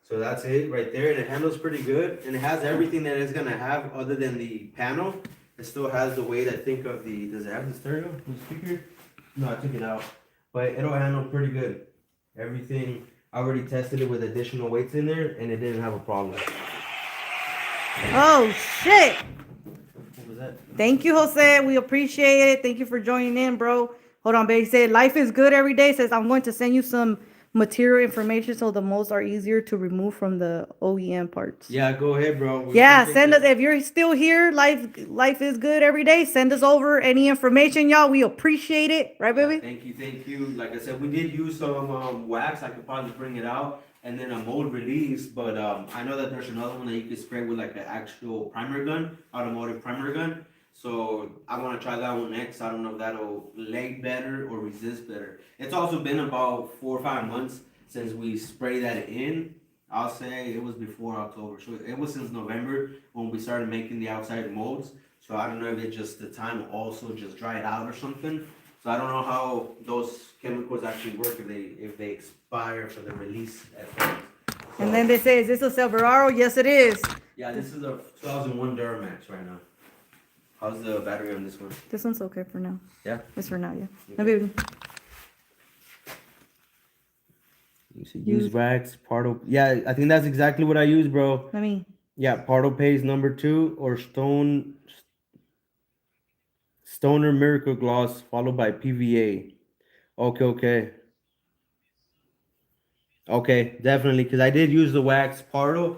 [SPEAKER 1] So that's it right there, and it handles pretty good, and it has everything that it's gonna have other than the panel. It still has the weight, I think, of the. Does it have the stereo? The speaker? No, I took it out, but it'll handle pretty good. Everything. I already tested it with additional weights in there, and it didn't have a problem.
[SPEAKER 3] Oh shit!
[SPEAKER 1] What was that?
[SPEAKER 3] Thank you, Jose. We appreciate it. Thank you for joining in, bro. Hold on, baby. He said life is good every day. Says I'm going to send you some material information so the molds are easier to remove from the OEM parts.
[SPEAKER 1] Yeah, go ahead, bro.
[SPEAKER 3] Yeah, send us if you're still here. Life is good every day. Send us over any information, y'all. We appreciate it, right, baby?
[SPEAKER 1] Thank you. Like I said, we did use some wax. I could probably bring it out, and then a mold release. But I know that there's another one that you could spray with like an actual primer gun, automotive primer gun. So I want to try that one next. I don't know if that'll lay better or resist better. It's also been about 4 or 5 months since we sprayed that in. I'll say it was before October. So it was since November when we started making the outside molds. So I don't know if it's just the time also just dried out or something. So I don't know how those chemicals actually work if they expire for the release at first. So,
[SPEAKER 3] And then they say, is this a Silverado? Yes, it is.
[SPEAKER 1] yeah, this is a 2001 Duramax right now. How's the battery on this one?
[SPEAKER 3] This one's okay for now.
[SPEAKER 1] Yeah.
[SPEAKER 3] It's for now, yeah.
[SPEAKER 1] Okay.
[SPEAKER 3] No, baby.
[SPEAKER 1] You see, use wax, Pardo. Yeah, I think that's exactly what I use, bro.
[SPEAKER 3] Let me.
[SPEAKER 1] Yeah, Pardo Pays #2 or Stoner Miracle Gloss followed by PVA. Okay. Okay, definitely, because I did use the wax Pardo.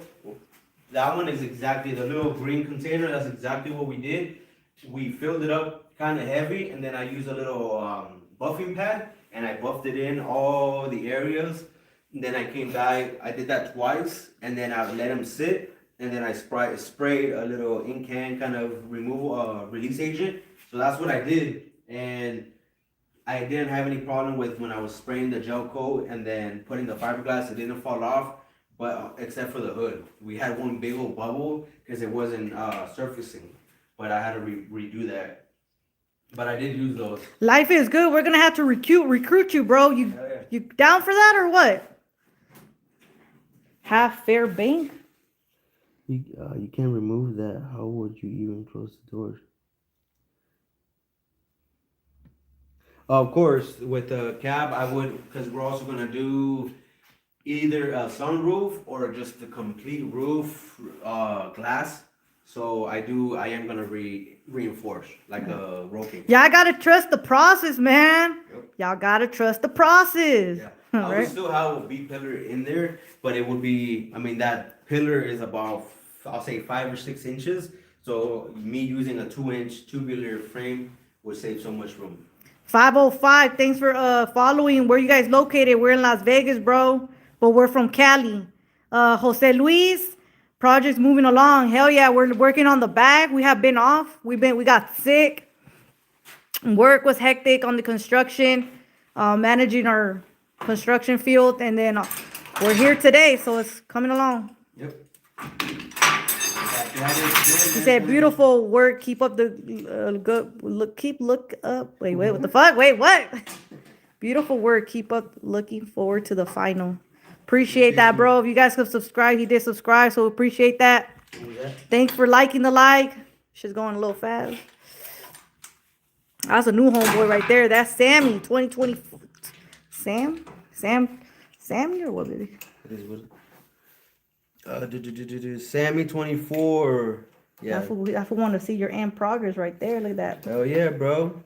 [SPEAKER 1] That one is exactly the little green container. That's exactly what we did. We filled it up kind of heavy, and then I used a little buffing pad, and I buffed it in all the areas. And then I came back. I did that twice, and then I let them sit, and then I sprayed a little in can kind of removal release agent. So that's what I did, and I didn't have any problem with when I was spraying the gel coat and then putting the fiberglass. It didn't fall off, but except for the hood, we had one big old bubble because it wasn't surfacing. But I had to redo that. But I did use those.
[SPEAKER 3] Life is good. We're gonna have to recruit you, bro. You down for that or what? Half fair bank.
[SPEAKER 1] You can't remove that. How would you even close the doors? Of course, with the cab, I would, because we're also gonna do either a sunroof or just the complete roof glass. So I am gonna reinforce like a roping.
[SPEAKER 3] Y'all gotta trust the process, man.
[SPEAKER 1] Yep.
[SPEAKER 3] Y'all gotta trust the process.
[SPEAKER 1] Yeah. I would
[SPEAKER 3] Right?
[SPEAKER 1] still have a B pillar in there, but it would be, I mean, that pillar is about, I'll say 5 or 6 inches. So me using a 2-inch tubular frame would save so much room.
[SPEAKER 3] 505. Thanks for following. Where you guys located? We're in Las Vegas, bro. But we're from Cali. Jose Luis, project's moving along. Hell yeah, we're working on the back. We have been off. We got sick. Work was hectic on the construction, managing our construction field, and then we're here today, so it's coming along.
[SPEAKER 1] Yep.
[SPEAKER 3] He said, "Beautiful work. Keep up the good look. Look up. Wait, what the fuck? Wait, what? Beautiful work. Keep up. Looking forward to the final. Appreciate that, bro. If you guys could subscribe, he did subscribe, so appreciate that. Thanks for liking the like. She's going a little fast. That's a new homeboy right there. That's Sammy, 2020. Sammy or what, baby?
[SPEAKER 1] Sammy 24. Yeah.
[SPEAKER 3] I want to see your end progress right there. Look at that.
[SPEAKER 1] Hell yeah, bro.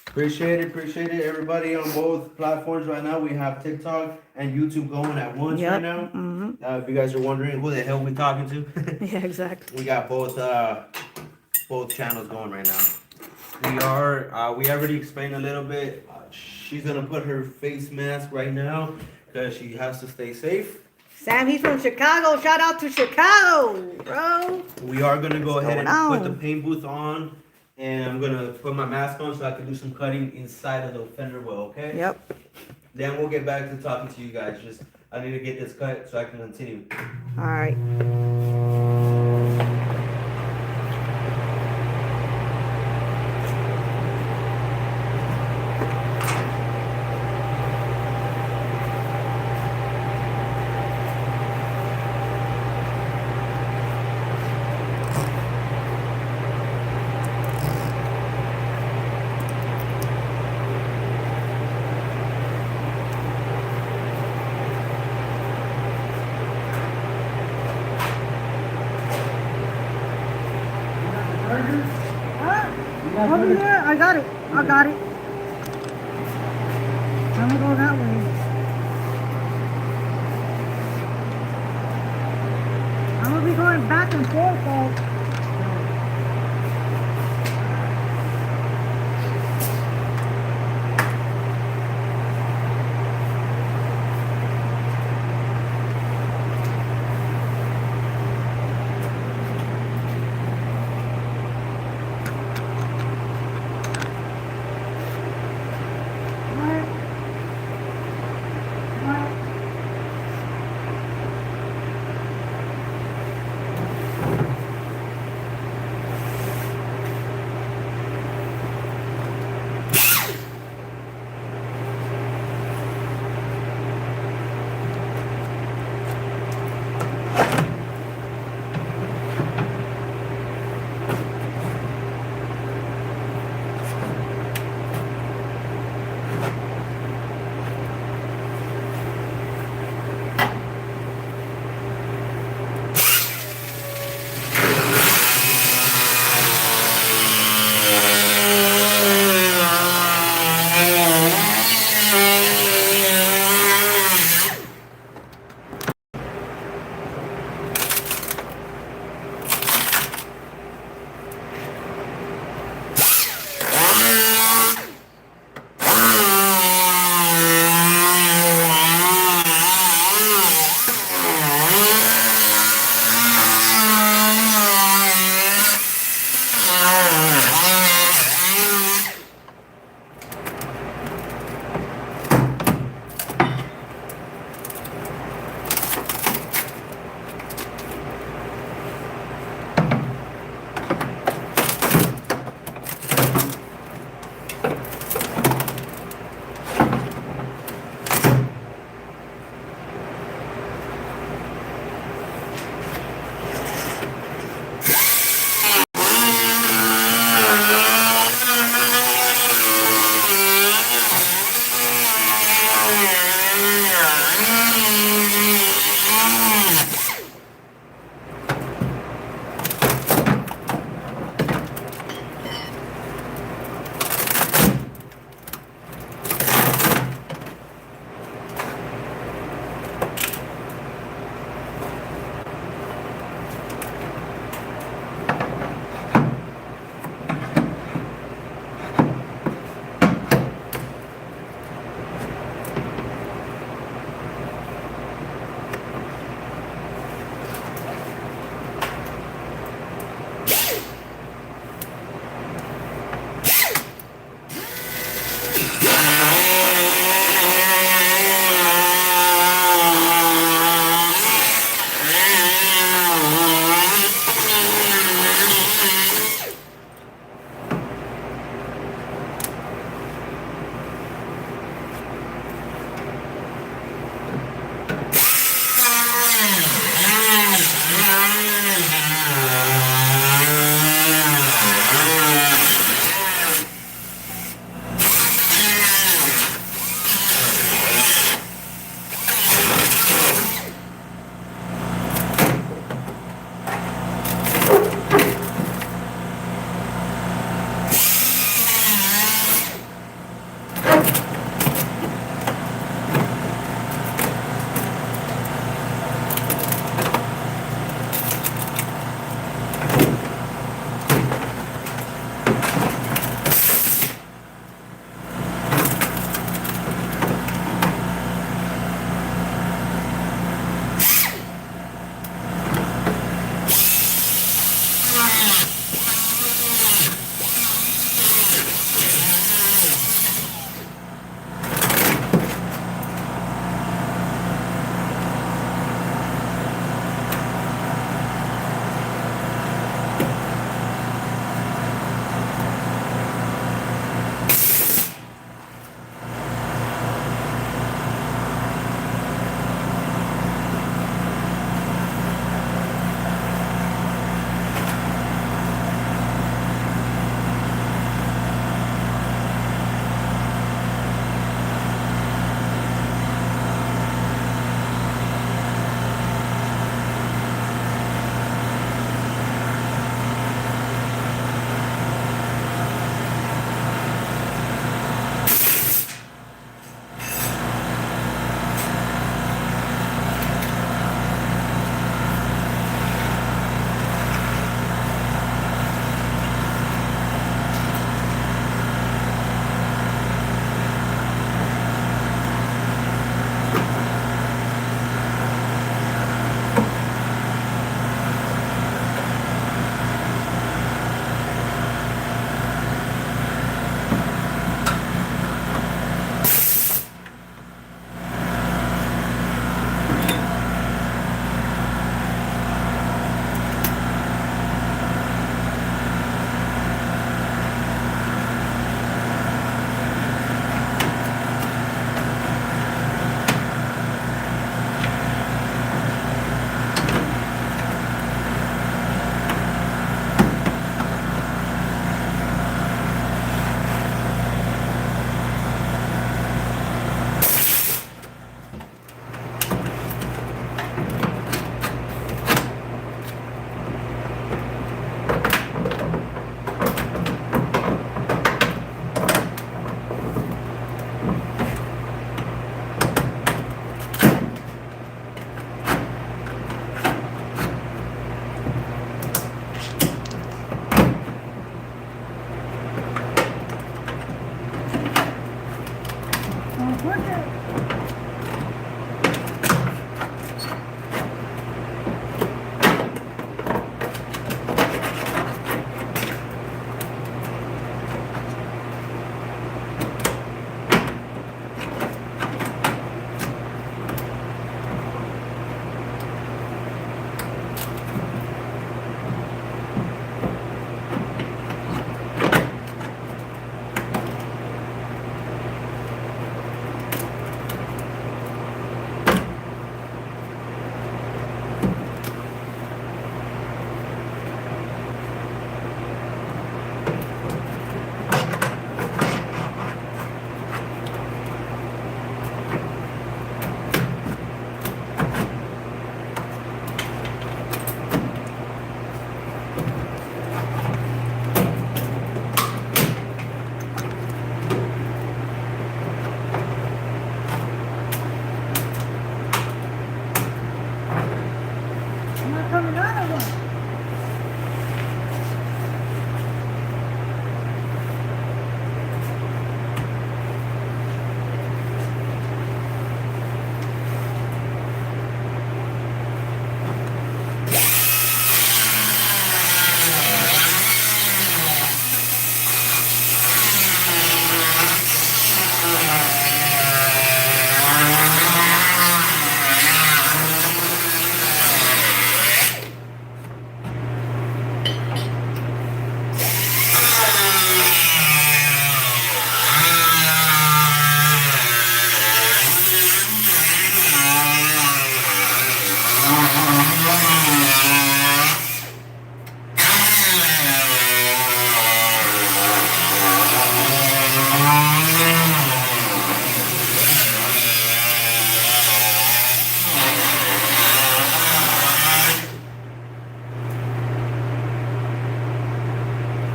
[SPEAKER 1] Appreciate it. Everybody on both platforms right now. We have TikTok and YouTube going at once right now.
[SPEAKER 3] Mm-hmm.
[SPEAKER 1] If you guys are wondering who the hell we talking to,
[SPEAKER 3] Yeah, exactly.
[SPEAKER 1] we got both channels going right now. We already explained a little bit. She's gonna put her face mask right now because she has to stay safe.
[SPEAKER 3] Sam, he's from Chicago. Shout out to Chicago, bro.
[SPEAKER 1] We are gonna go ahead and
[SPEAKER 3] going
[SPEAKER 1] put the
[SPEAKER 3] on?
[SPEAKER 1] paint booth on, and I'm gonna put my mask on so I can do some cutting inside of the fender well. Okay.
[SPEAKER 3] Yep.
[SPEAKER 1] Then we'll get back to talking to you guys. Just I need to get this cut so I can continue.
[SPEAKER 3] All right. Over here, I got it. I'm gonna go that way. I'm gonna be going back and forth though.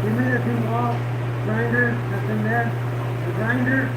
[SPEAKER 2] Give me the thing off, grinder that's in there, the grinder.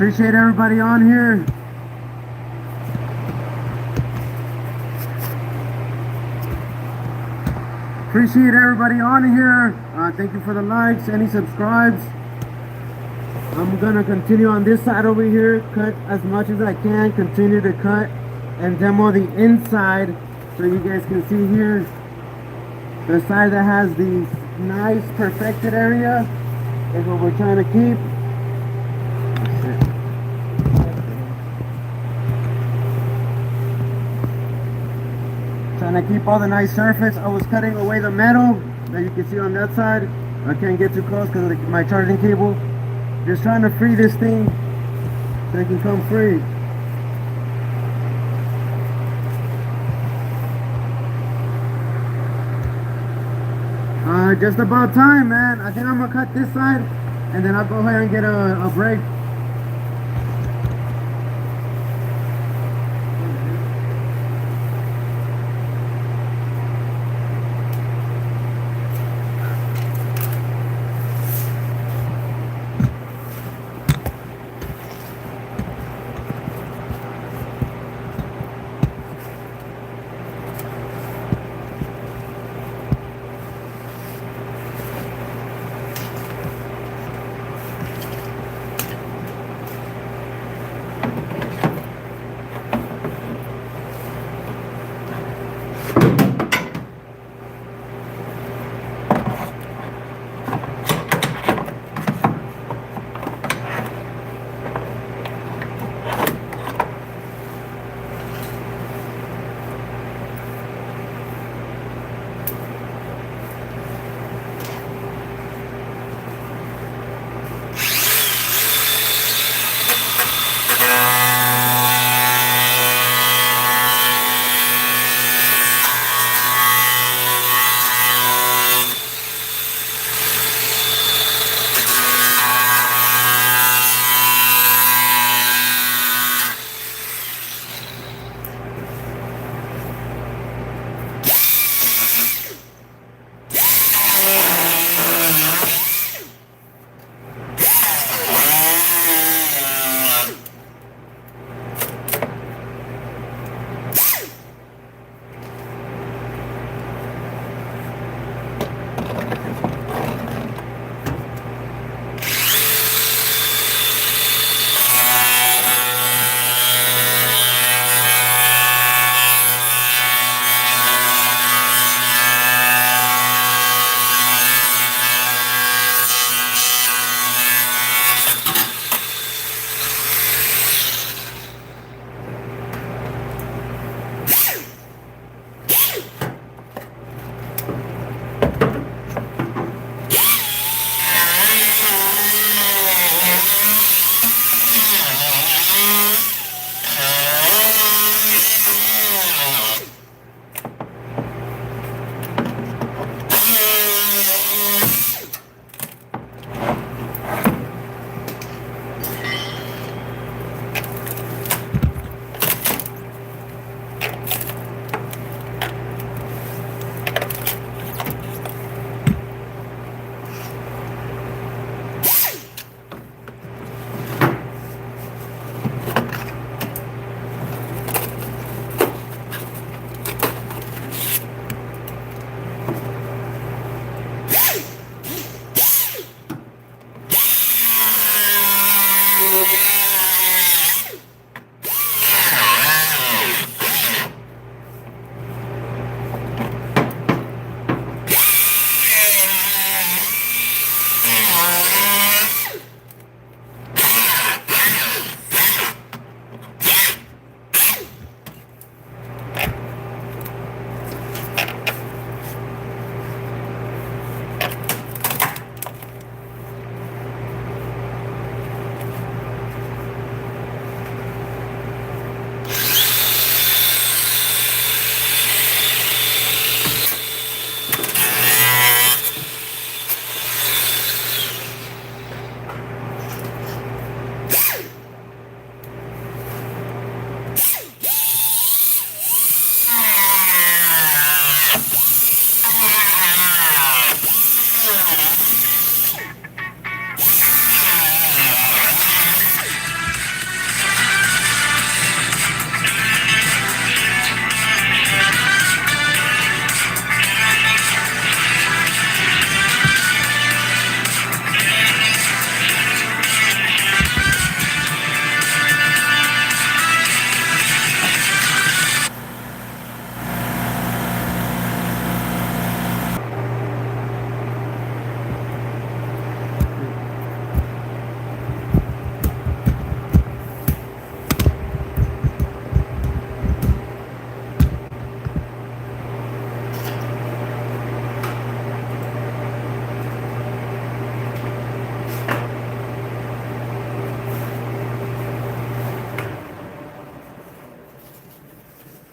[SPEAKER 2] Appreciate everybody on here. Appreciate everybody on here. Thank you for the likes, any subscribes. I'm gonna continue on this side over here, cut as much as I can, continue to cut and demo the inside so you guys can see here the side that has the nice perfected area is what we're trying to keep. Trying to keep all the nice surface. I was cutting away the metal that you can see on that side. I can't get too close because of my charging cable. Just trying to free this thing so it can come free. Just about time, man. I think I'm gonna cut this side and then I'll go ahead and get a break.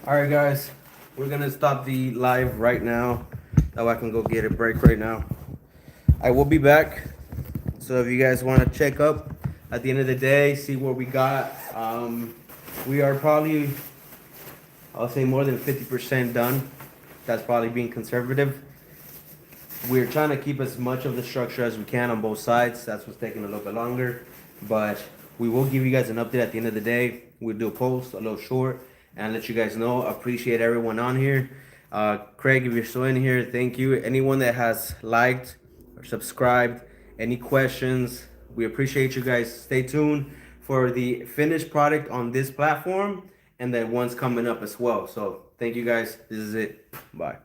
[SPEAKER 1] All right, guys, we're gonna stop the live right now. That way I can go get a break right now. I will be back. So if you guys want to check up at the end of the day, see what we got. We are probably, I'll say, more than 50% done. That's probably being conservative. We're trying to keep as much of the structure as we can on both sides. That's what's taking a little bit longer. But we will give you guys an update at the end of the day. We'll do a post, a little short, and let you guys know. Appreciate everyone on here. Craig, if you're still in here, thank you. Anyone that has liked or subscribed, any questions, we appreciate you guys. Stay tuned for the finished product on this platform and then one's coming up as well. So thank you guys. This is it. Bye.